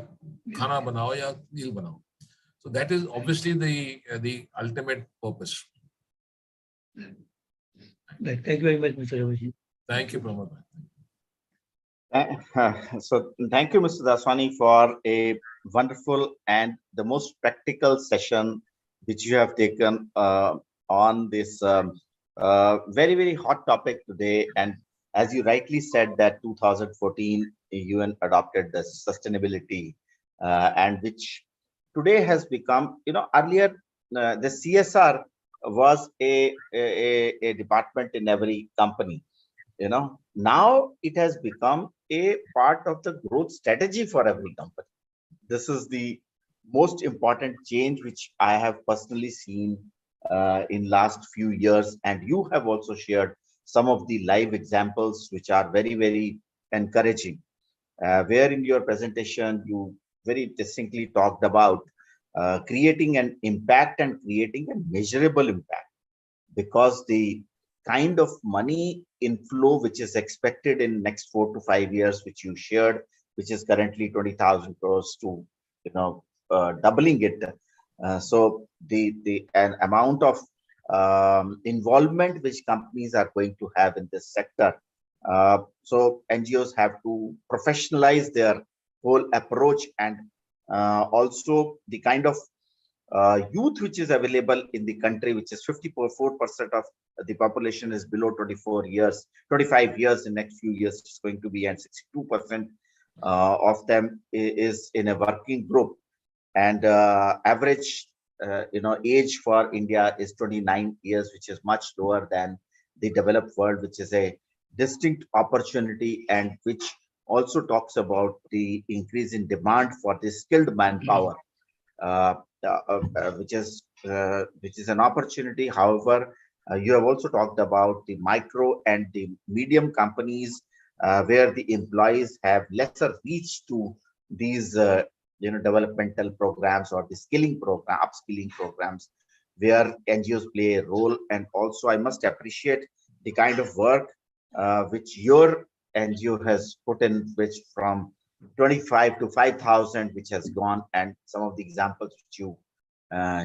खाना बनाओ या मील बनाओ. So that is obviously the ultimate purpose. Thank you very much, Mr. Ramesh. Thank you, Pramod. So thank you, Mr. Daswani, for a wonderful and the most practical session which you have taken on this very, very hot topic today. And as you rightly said, that 2014 UN adopted the sustainability and which today has become, earlier the CSR was a department in every company. Now it has become a part of the growth strategy for every company. This is the most important change which I have personally seen in last few years, and you have also shared some of the live examples which are very, very encouraging. Where in your presentation you very distinctly talked about creating an impact and creating a measurable impact, because the kind of money inflow which is expected in next 4 to 5 years, which you shared, which is currently 20,000 crores to doubling it. So the an amount of involvement which companies are going to have in this sector. So NGOs have to professionalize their whole approach, and also the kind of youth which is available in the country, which is 54% of the population is below 25 years. In next few years it's going to be, and 62% of them is in a working group, and average age for India is 29 years, which is much lower than the developed world, which is a distinct opportunity, and which also talks about the increase in demand for the skilled manpower. Which is an opportunity. However, you have also talked about the micro and the medium companies where the employees have lesser reach to these developmental programs or the upskilling programs, where NGOs play a role. And also I must appreciate the kind of work which your NGO has put in, which from 25 to 5,000, which has gone, and some of the examples which you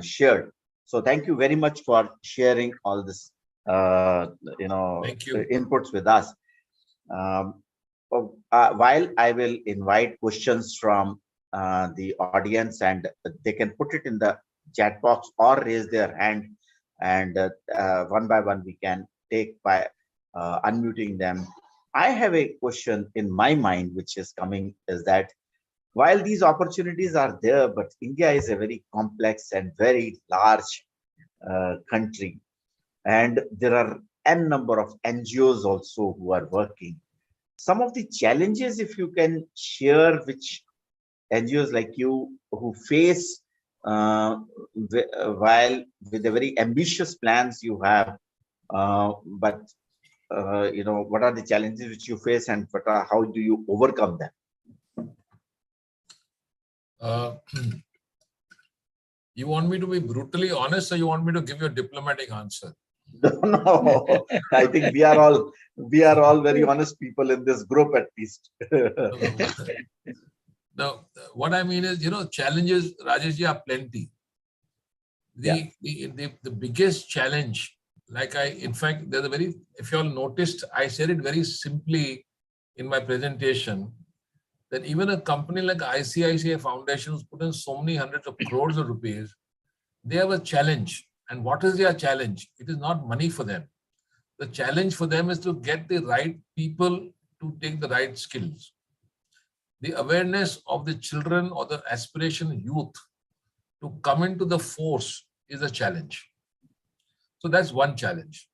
shared. So thank you very much for sharing all this, Thank you. inputs with us. While I will invite questions from the audience, and they can put it in the chat box or raise their hand, and one by one we can take by unmuting them. I have a question in my mind which is coming, is that while these opportunities are there, but India is a very complex and very large country, and there are n number of NGOs also who are working. Some of the challenges, if you can share, which NGOs like you who face while with the very ambitious plans you have, but what are the challenges which you face, and how do you overcome them? You want me to be brutally honest, or you want me to give you a diplomatic answer? No, I think we are all very honest people in this group, at least. Now, what I mean is, challenges, Rajeshji, are plenty. The biggest challenge, in fact, there's if you all noticed, I said it very simply in my presentation, that even a company like ICICI Foundation, who's put in so many hundreds of crores of rupees, they have a challenge. And what is their challenge? It is not money for them. The challenge for them is to get the right people to take the right skills. The awareness of the children or the aspiration youth to come into the force is a challenge. So that's one challenge.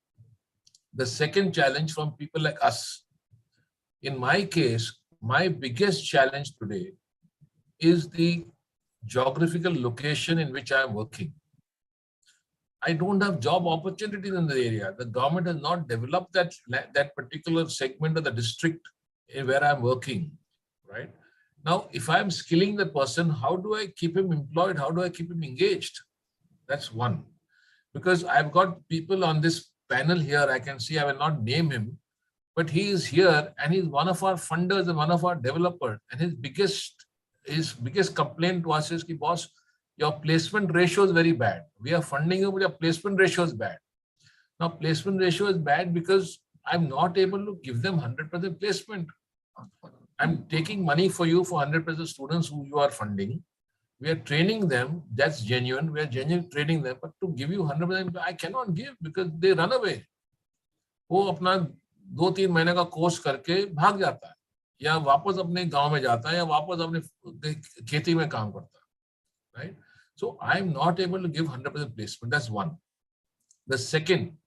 The second challenge from people like us, in my case, my biggest challenge today is the geographical location in which I am working. I don't have job opportunities in the area. The government has not developed that particular segment of the district where I'm working, right? Now, if I'm skilling the person, how do I keep him employed? How do I keep him engaged? That's one. Because I've got people on this panel here, I can see, I will not name him, but he is here and he's one of our funders and one of our developers. And his biggest complaint to us is, boss, your placement ratio is very bad. We are funding you, but your placement ratio is bad. Now, placement ratio is bad because I'm not able to give them 100% placement. I'm taking money for you for 100% students who you are funding. We are training them. That's genuine. We are genuine training them. But to give you 100%, I cannot give because they run away. वो अपना 2-3 महीने का course करके भाग जाता है या वापस अपने गांव में जाता है या वापस अपने खेती में काम करता है, right? So I'm not able to give 100% placement. That's one. The second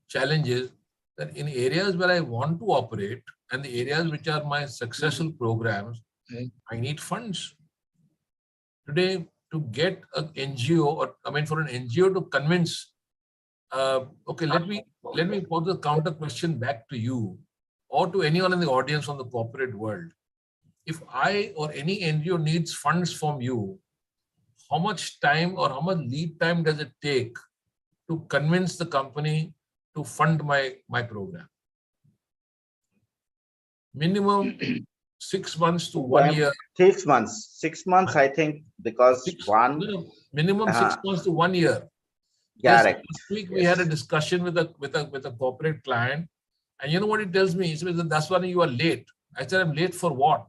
challenge is that in areas where I want to operate and the areas which are my successful programs, I need funds. Today, to get an NGO, or I mean, for an NGO to convince, okay, let me pose the counter question back to you or to anyone in the audience from the corporate world. If I or any NGO needs funds from you, how much time or how much lead time does it take to convince the company to fund my program? Minimum 6 months to 1 year. 6 months. 6 months, I think, because minimum 6 months to 1 year. Correct. Last week we had a discussion with a corporate client, and you know what he tells me? He says, "Daswani, you are late." I said, "I'm late for what?"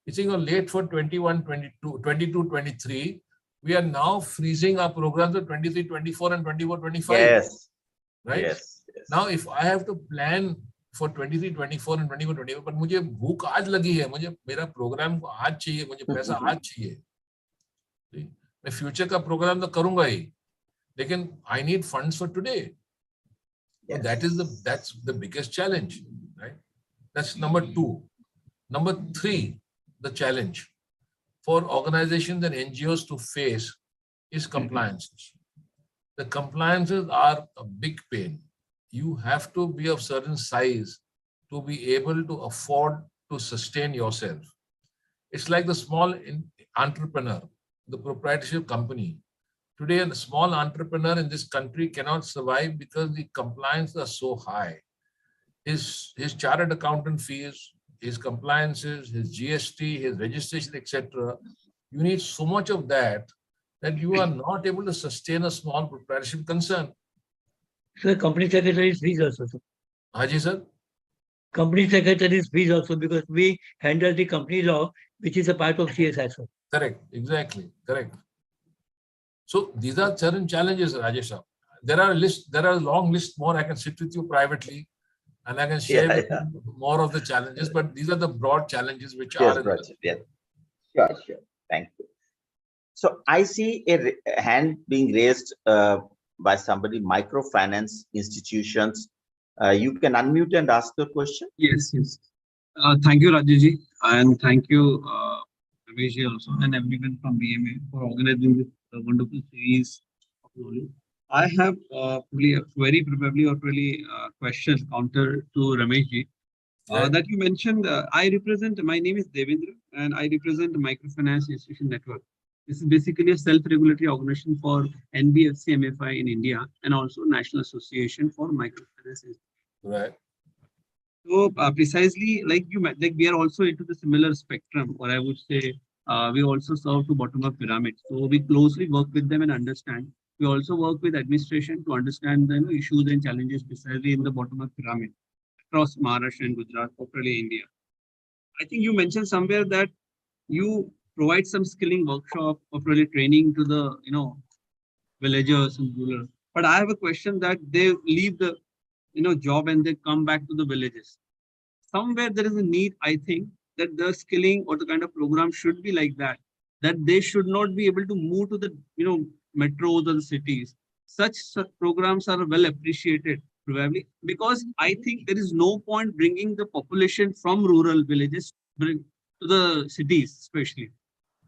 He's saying, "You're late for 21, 22, 22, 23. We are now freezing our programs at 23, 24, and 24, 25. Yes. Right? Yes. Now, if I have to plan for 23, 24, and 24, 25, but मुझे भूख आज लगी है, मुझे मेरा programme को आज चाहिए, मुझे पैसा आज चाहिए, मैं फ्यूचर का प्रोग्राम तो करूंगा ही, लेकिन I need funds for today. So that's the biggest challenge, right? That's number 2. Number 3, the challenge for organizations and NGOs to face is compliances. The compliances are a big pain. You have to be of certain size to be able to afford to sustain yourself. It's like the small entrepreneur, the proprietorship company. Today, a small entrepreneur in this country cannot survive because the compliances are so high. His chartered accountant fees, his compliances, his GST, his registration, etc. You need so much of that you are not able to sustain a small proprietorship concern. So company secretary's fees also. Haji sir? Company secretary's fees also, because we handle the company law, which is a part of CSR. Correct. Exactly. Correct. So these are certain challenges, Rajesh sir. There are a long list more. I can sit with you privately and I can share with you more of the challenges, but these are the broad challenges which are. Yes. Sure. Thank you. So I see a hand being raised by somebody, microfinance institutions. You can unmute and ask your question. Yes. Thank you, Rajesh, and thank you, Ramesh also, and everyone from BMA for organizing this wonderful series of knowledge. I have very probably or really question counter to Ramesh that you mentioned. My name is Devendra, and I represent the Microfinance Institution Network. This is basically a self-regulatory organization for NBFC MFI in India and also National Association for Microfinance Institutions. Right. So precisely like we are also into the similar spectrum, or I would say we also serve to bottom-up pyramid. So we closely work with them and understand. We also work with administration to understand the issues and challenges precisely in the bottom-up pyramid across Maharashtra and Gujarat, particularly India. I think you mentioned somewhere that you provide some skilling workshop or really training to the villagers and rulers. But I have a question that they leave the job and they come back to the villages. Somewhere there is a need, I think, that the skilling or the kind of program should be like that they should not be able to move to the metros or the cities. Such programs are well appreciated probably, because I think there is no point bringing the population from rural villages to the cities especially,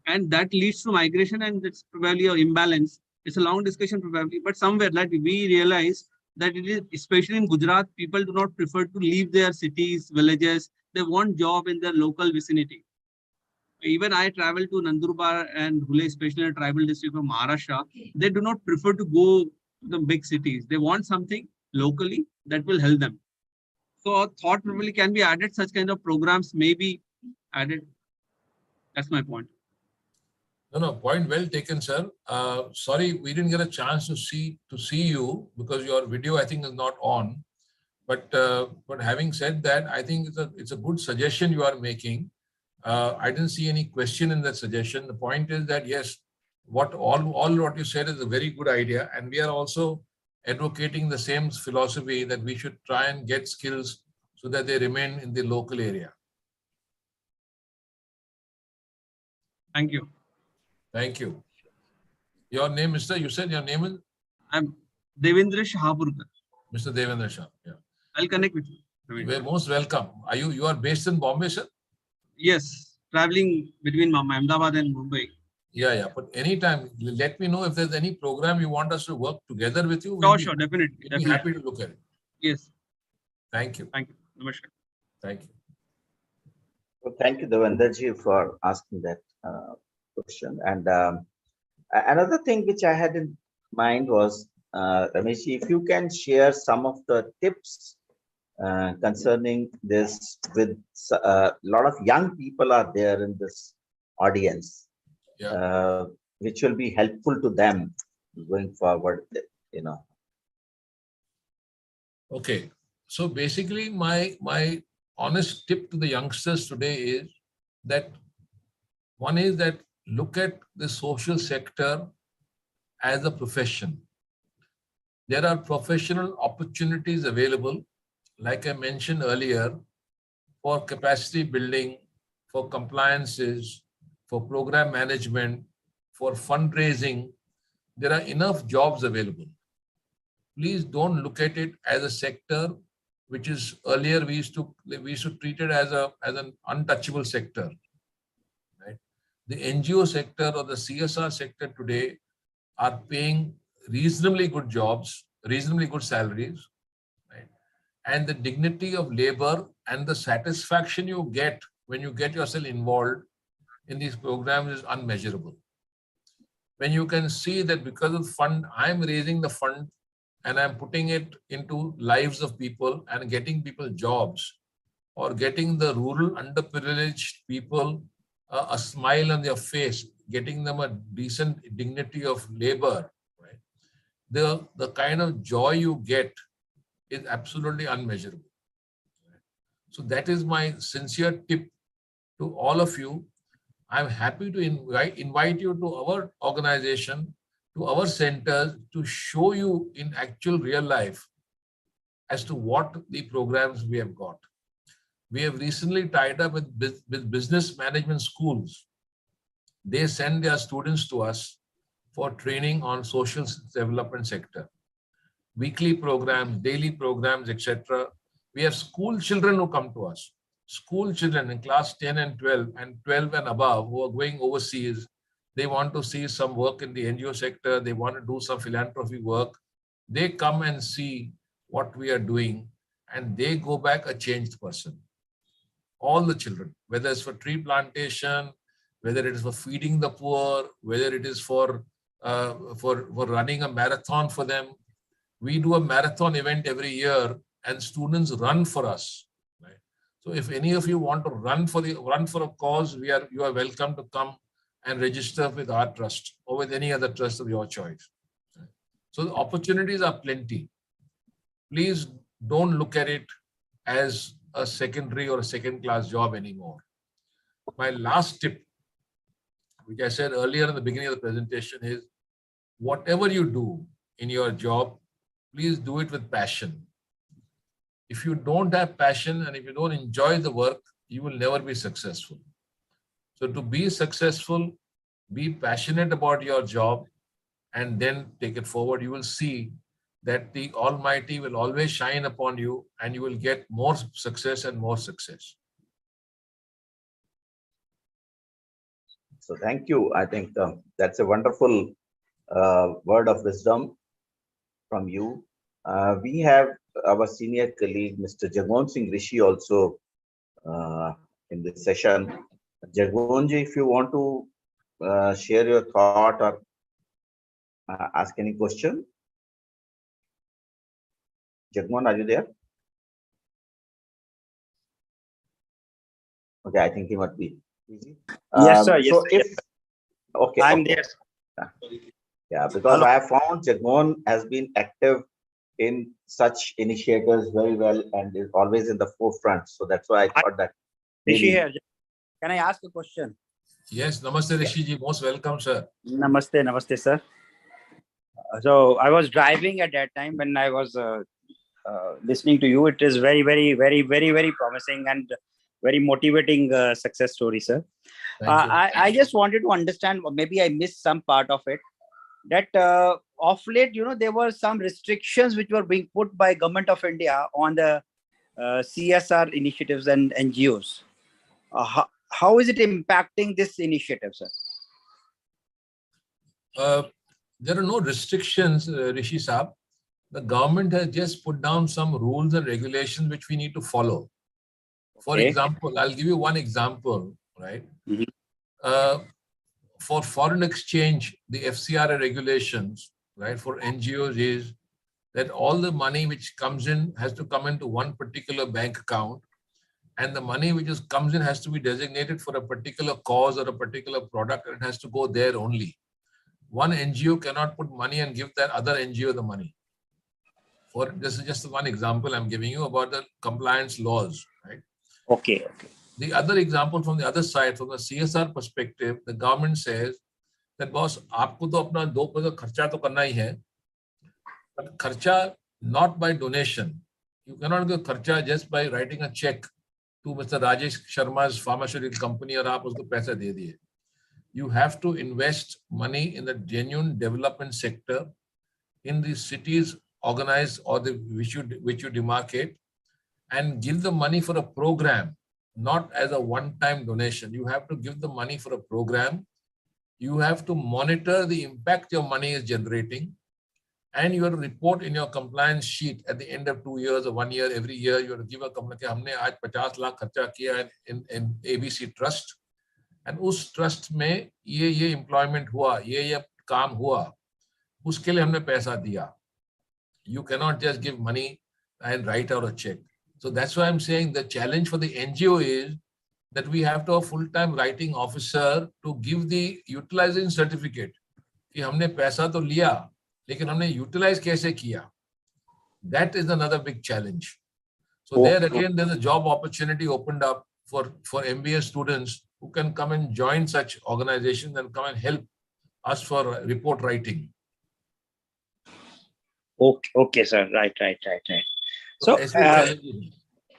and that leads to migration, and it's probably an imbalance It's a long discussion probably, but somewhere that we realize that it is, especially in Gujarat, people do not prefer to leave their cities, villages. They want job in their local vicinity. Even I travel to Nandurbar and Dhule, especially in a tribal district of Maharashtra. They do not prefer to go to the big cities. They want something locally that will help them. So a thought probably can be added. Such kind of programs may be added. That's my point. No, point well taken, sir. Sorry, we didn't get a chance to see you because your video, I think, is not on. But having said that, I think it's a good suggestion you are making. I didn't see any question in that suggestion. The point is that yes, all what you said is a very good idea, and we are also advocating the same philosophy that we should try and get skills so that they remain in the local area. Thank you. Thank you. Your name, Mr. You said your name is? I'm Devendra Shahaburkar. Mr. Devendra Shah. Yeah. I'll connect with you. You're most welcome. You are based in Bombay, sir? Yes, traveling between Ahmedabad and Mumbai. Yeah. But anytime, let me know if there's any program you want us to work together with you. Sure, definitely. We'll be happy to look at it. Yes. Thank you. Thank you. Namaskar. Thank you. Well, thank you, Devendraji, for asking that question. And another thing which I had in mind was, Ramesh, if you can share some of the tips concerning this with a lot of young people are there in this audience, which will be helpful to them going forward, Okay. So basically, my honest tip to the youngsters today is that one is that look at the social sector as a profession. There are professional opportunities available, like I mentioned earlier, for capacity building, for compliances, for program management, for fundraising. There are enough jobs available. Please don't look at it as a sector which is earlier we used to treat it as an untouchable sector. Right? The NGO sector or the CSR sector today are paying reasonably good jobs, reasonably good salaries, right? And the dignity of labor and the satisfaction you get when you get yourself involved in these programs is unmeasurable. When you can see that because of fund, I'm raising the fund and I'm putting it into lives of people and getting people jobs, or getting the rural underprivileged people a smile on their face, getting them a decent dignity of labor, right? The kind of joy you get is absolutely unmeasurable. Right? So that is my sincere tip to all of you. I'm happy to invite you to our organization, to our centers, to show you in actual real life as to what the programs we have got. We have recently tied up with business management schools. They send their students to us for training on social development sector. Weekly programs, daily programs, etc. We have school children who come to us. School children in class 10 and 12 and above who are going overseas. They want to see some work in the NGO sector. They want to do some philanthropy work. They come and see what we are doing and they go back a changed person. All the children, whether it's for tree plantation, whether it is for feeding the poor, whether it is for running a marathon for them. We do a marathon event every year and students run for us. Right? So if any of you want to run for a cause, you are welcome to come and register with our trust or with any other trust of your choice. Right? So the opportunities are plenty. Please don't look at it as a secondary or a second-class job anymore. My last tip, which I said earlier in the beginning of the presentation, is whatever you do in your job, please do it with passion. If you don't have passion and if you don't enjoy the work, you will never be successful. So to be successful, be passionate about your job and then take it forward. You will see that the Almighty will always shine upon you and you will get more success and more success. So thank you. I think that's a wonderful word of wisdom from you. We have our senior colleague, Mr. Jagmohan Singh Rishi, also in this session. Jagmohanji, if you want to share your thought or ask any question. Jagmohan, are you there? Okay, I think he must be busy. Yes, sir. Yes, So sir. if Yes, sir. okay, I'm okay. there. Yeah, because Hello. I have found Jagmohan has been active in such initiatives very well and is always in the forefront. So that's why I Hi, thought that Rishi maybe. here. Can I ask a question? Yes, Namaste Rishi ji, most welcome, sir. Namaste, namaste, sir. So I was driving at that time when I was listening to you. It is very, very, very, very, very promising and very motivating success story, sir. Thank you. I just wanted to understand, or maybe I missed some part of it, that of late, there were some restrictions which were being put by Government of India on the CSR initiatives and NGOs. How is it impacting this initiative, sir? There are no restrictions, Rishi Saab. The government has just put down some rules and regulations which we need to follow. For Okay. example, I'll give you one example, right? Mhm. For foreign exchange, the FCRA regulations, right, for NGOs is that all the money which comes in has to come into one particular bank account, and the money which comes in has to be designated for a particular cause or a particular product, and it has to go there only. One NGO cannot put money and give that other NGO the money. This is just one example I'm giving you about the compliance laws, right? Okay. Okay. The other example from the other side, from the CSR perspective, the government says that boss, आपको तो अपना 2% खर्चा तो करना ही है, but खर्चा not by donation. You cannot give खर्चा just by writing a check to Mr. Rajesh Sharma's pharmaceutical company और आप उसको पैसा दे दिए. You have to invest money in the genuine development sector in the cities organized or which you demarcate, and give the money for a program, not as a one-time donation. You have to give the money for a program. You have to monitor the impact your money is generating, and you have to report in your compliance sheet at the end of 2 years or 1 year. Every year you have to give a complaint कि हमने आज 50 लाख खर्चा किया in ABC trust, and उस trust में ये employment हुआ, ये काम हुआ, उसके लिए हमने पैसा दिया. You cannot just give money and write out a check. So that's why I'm saying the challenge for the NGO is that we have to have a full-time writing officer to give the utilization certificate. कि हमने पैसा तो लिया, लेकिन हमने utilize कैसे किया? That is another big challenge. So there again, there's a job opportunity opened up for MBA students who can come and join such organizations and come and help us for report writing. Okay, sir. Right. So,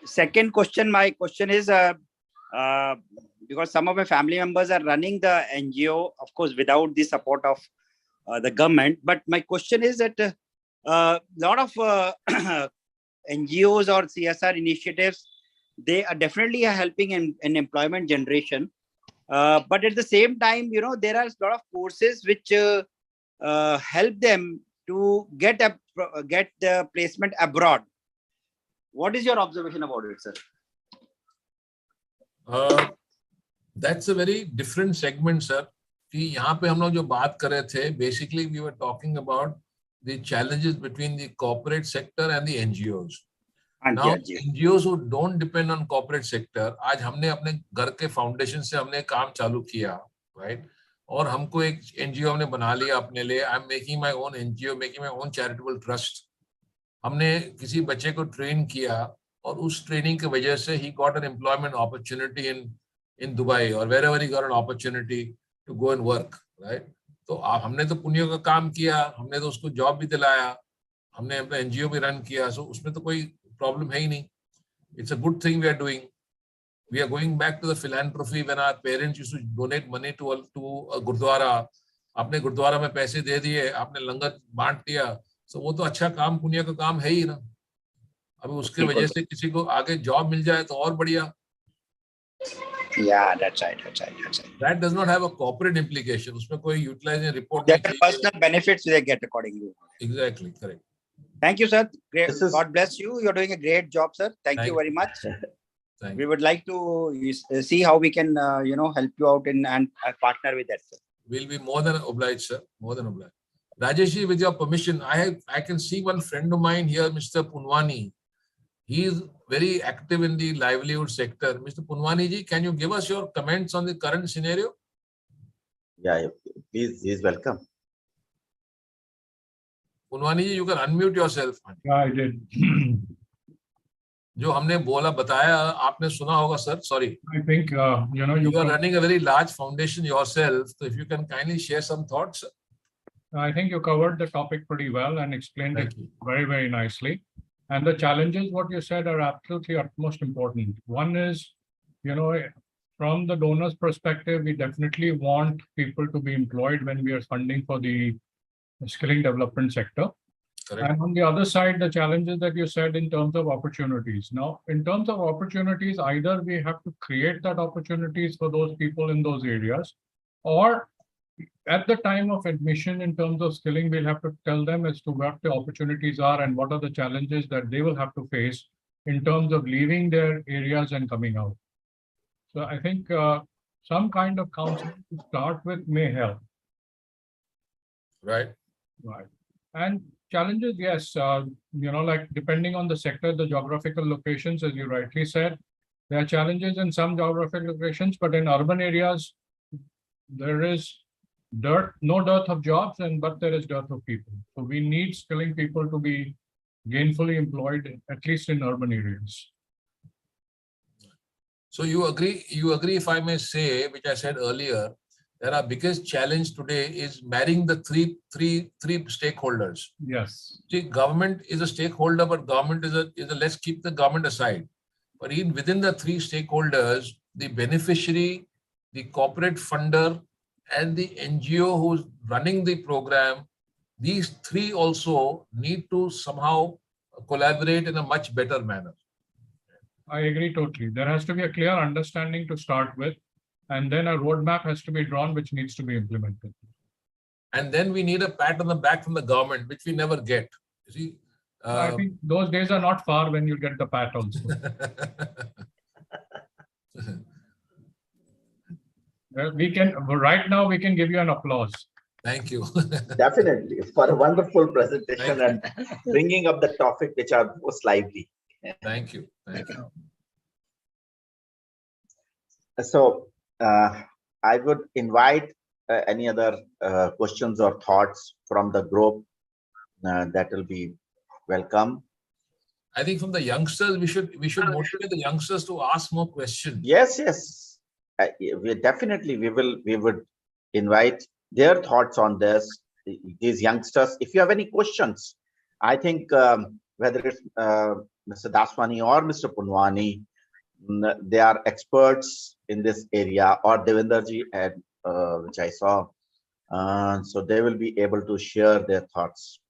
second question, my question is, because some of my family members are running the NGO, of course, without the support of the government. But my question is that a lot of NGOs or CSR initiatives, they are definitely helping in employment generation. But at the same time, there are a lot of courses which help them to get the placement abroad. What is your observation about it, sir? That's a very different segment, sir. कि यहाँ पे हम लोग जो बात कर रहे थे, basically we were talking about the challenges between the corporate sector and the NGOs. Now, NGOs who don't depend on corporate sector, आज हमने अपने घर के foundation से हमने काम चालू किया, right? और हमको एक NGO हमने बना लिया अपने लिए. I'm making my own NGO, making my own charitable trust. हमने किसी बच्चे को train किया और उस training की वजह से he got an employment opportunity in Dubai or wherever he got an opportunity to go and work, right? तो हमने तो पुण्य का काम किया, हमने तो उसको जॉब भी दिलाया, हमने अपना NGO भी रन किया, so उसमें तो कोई problem है ही नहीं. It's a good thing we are doing. We are going back to the philanthropy when our parents used to donate money to a gurdwara. आपने गुरुद्वारा में पैसे दे दिए, आपने लंगर बांट दिया, so वो तो अच्छा काम पुण्य का काम है ही ना. अभी उसके वजह से किसी को आगे जॉब मिल जाए तो और बढ़िया. Yeah, that's right. That does not have a corporate implication. उसमें कोई utilizing report There नहीं are चाहिए. personal benefits they get accordingly. Exactly, correct. Thank you, sir. Great. This is- God bless you. You're doing a great job, sir. Thank you very much. Thank We you. would like to see how we can, help you out in and partner with that, sir. We'll be more than obliged, sir. More than obliged. Rajesh, with your permission, I can see one friend of mine here, Mr. Punwani. He is very active in the livelihood sector. Mr. Punwani ji, can you give us your comments on the current scenario? Yeah, please, he's welcome. Punwani ji, you can unmute yourself. Yeah, I did. जो हमने बोला बताया आपने सुना होगा sir. Sorry. I think You are running a very large foundation yourself. So if you can kindly share some thoughts. I think you covered the topic pretty well and explained it Thank you. very, very nicely. And the challenges, what you said, are absolutely utmost important. One is, from the donor's perspective, we definitely want people to be employed when we are funding for the skilling development sector. Correct. And on the other side, the challenges that you said in terms of opportunities. Now, in terms of opportunities, either we have to create that opportunities for those people in those areas, or at the time of admission in terms of skilling, we'll have to tell them as to what the opportunities are and what are the challenges that they will have to face in terms of leaving their areas and coming out. So I think some kind of counseling to start with may help. Right. Right. And challenges, yes, like depending on the sector, the geographical locations, as you rightly said, there are challenges in some geographical locations, but in urban areas, there is no dearth of jobs, but there is dearth of people. So we need skilling people to be gainfully employed, at least in urban areas. So you agree, if I may say, which I said earlier, that our biggest challenge today is marrying the three stakeholders. Yes. See, government is a stakeholder, but government is a let's keep the government aside. But even within the three stakeholders, the beneficiary, the corporate funder, and the NGO who's running the program, these three also need to somehow collaborate in a much better manner. I agree totally. There has to be a clear understanding to start with, and then a roadmap has to be drawn, which needs to be implemented. And then we need a pat on the back from the government, which we never get. You see, I think those days are not far when you get the pat also. Right now we can give you an applause. Thank you. Definitely, for a wonderful presentation and bringing up the topic which are most lively. Thank you. Thank you. So I would invite any other questions or thoughts from the group. That will be welcome. I think from the youngsters, we should motivate the youngsters to ask more questions. Yes. We would invite their thoughts on this. These youngsters, if you have any questions, I think whether it's Mr. Daswani or Mr. Punwani, they are experts in this area, or Devenderji, which I saw. So they will be able to share their thoughts.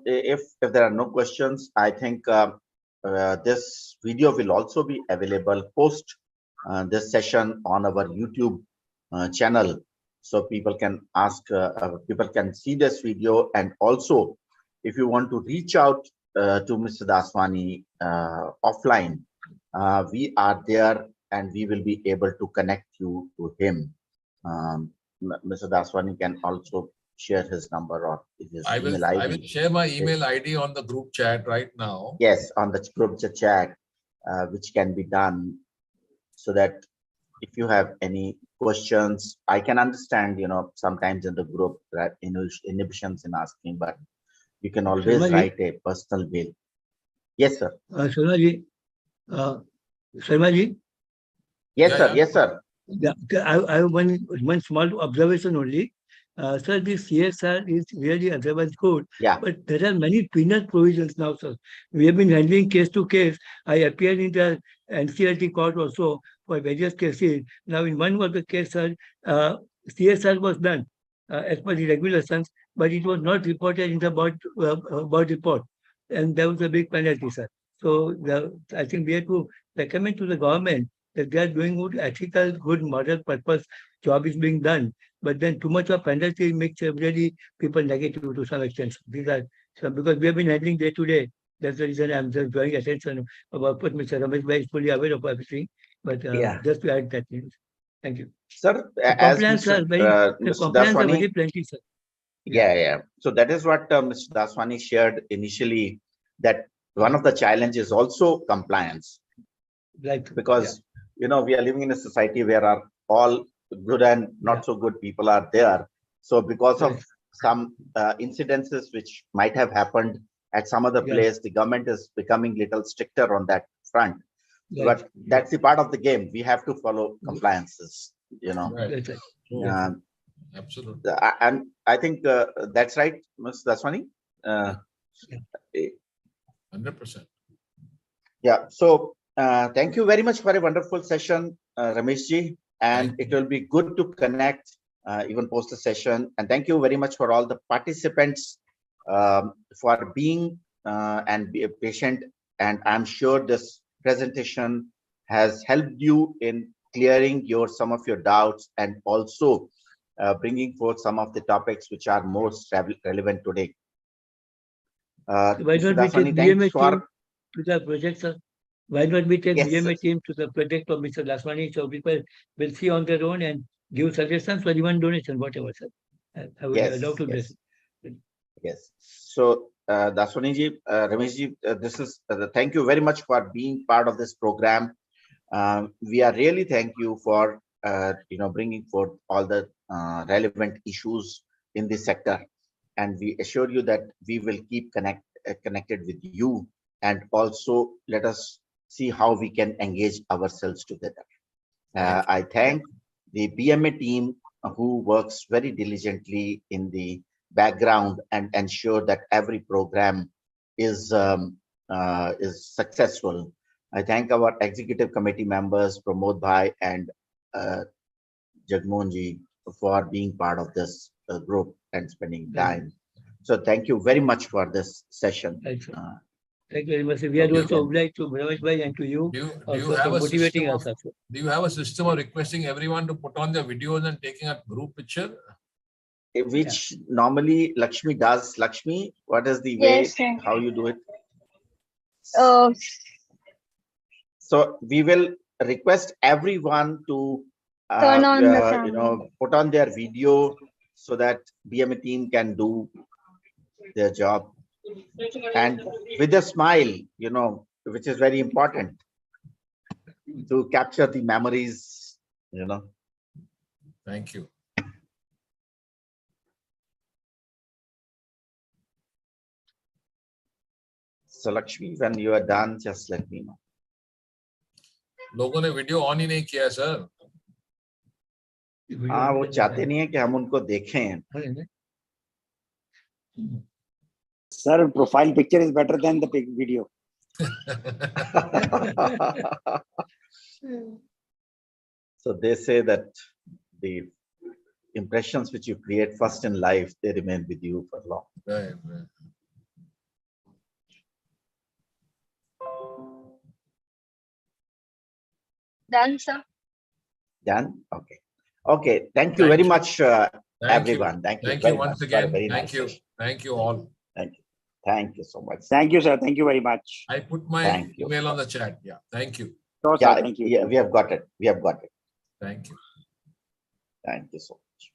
If there are no questions, I think this video will also be available post this session on our YouTube channel, so people can people can see this video. And also, if you want to reach out to Mr. Daswani offline, we are there and we will be able to connect you to him. Mr. Daswani can also share his number or his email ID. I will share my email ID on the group chat right now. Yes, on the group chat, which can be done, so that if you have any questions, I can understand, sometimes in the group that inhibitions in asking, but you can always write a personal mail. Yes, sir. Sharmaji. Yes, sir. Yes, sir. Yeah, I have one small observation only. Sir, this CSR is really otherwise good, yeah, but there are many penal provisions now, sir. We have been handling case to case. I appeared in the NCLT court also for various cases. Now, in one of the cases, CSR was done as per the regulations, but it was not reported in the board report. and there was a big penalty, sir. So I think we have to recommend to the government that they are doing good ethical, good moral purpose job is being done. But then too much of penalty makes really people negative to some extent. These are some, because we have been handling day to day. That's the reason I'm just drawing attention about what Mr. Ramesh is fully aware of everything. But Yeah, just to add that, thank you. sir, The as complaints are very, the Mr. complaints are very Daswani, plenty, sir. yeah. So that is what Mr. Daswani shared initially, that one of the challenges also compliance, Right. because we are living in a society where are all good and not so good people are there. So because of Yes. some incidences which might have happened at some other Yes. place, the government is becoming little stricter on that front. Right. But that's the part of the game. We have to follow compliances. Right. That's right. Um, Absolutely. and I think that's right, Ms. Daswani. Uh, 100%. Yeah. So thank you very much for a wonderful session, Ramesh ji. And Thank it will be good to connect even post the session. And thank you very much for all the participants for being and be patient. And I'm sure this presentation has helped you in clearing some of your doubts, and also bringing forth some of the topics which are most relevant today. Why Mr. don't we take Daswani, thanks BMA team for to the project, sir? Why don't we take yes, BMA team to the project of Mr. Daswani, so people will see on their own and give suggestions or even donation, whatever, sir. I would love to do this. Yes. So, Daswani ji, Ramesh ji, this is thank you very much for being part of this program. We are really thank you for bringing forth all the relevant issues in this sector, and we assure you that we will keep connected with you, and also let us see how we can engage ourselves together. I thank the BMA team who works very diligently in the background and ensure that every program is successful. I thank our executive committee members, Pramod Bhai and Jagmohan ji, for being part of this group and spending time. So thank you very much for this session. Thank you very much. We are also obliged to Ramesh bhai and to you also for motivating us. Do you have a system of requesting everyone to put on their videos and taking a group picture? Which normally Lakshmi does. Lakshmi, what is the way how you do it? So we will request everyone to turn on the camera. put on their video so that BMA team can do their job, and with a smile, which is very important to capture the memories. Thank you. So Lakshmi, when you are done, just let me know. लोगों ने video on ही नहीं किया sir. हाँ, वो चाहते नहीं है कि हम उनको देखें. Sir, profile picture is better than the video. So they say that the impressions which you create first in life, they remain with you for long. Right. Done, sir. Done? Okay. Okay. Thank you very much, everyone. Thank you very once much. again. Very Thank nice you. session. Thank you all. Thank you. Thank you so much. Thank you, sir. Thank you very much. I put my email on the chat. Yeah. Thank you. Sure, sir. Thank you. Yeah, we have got it. We have got it. Thank you. Thank you so much.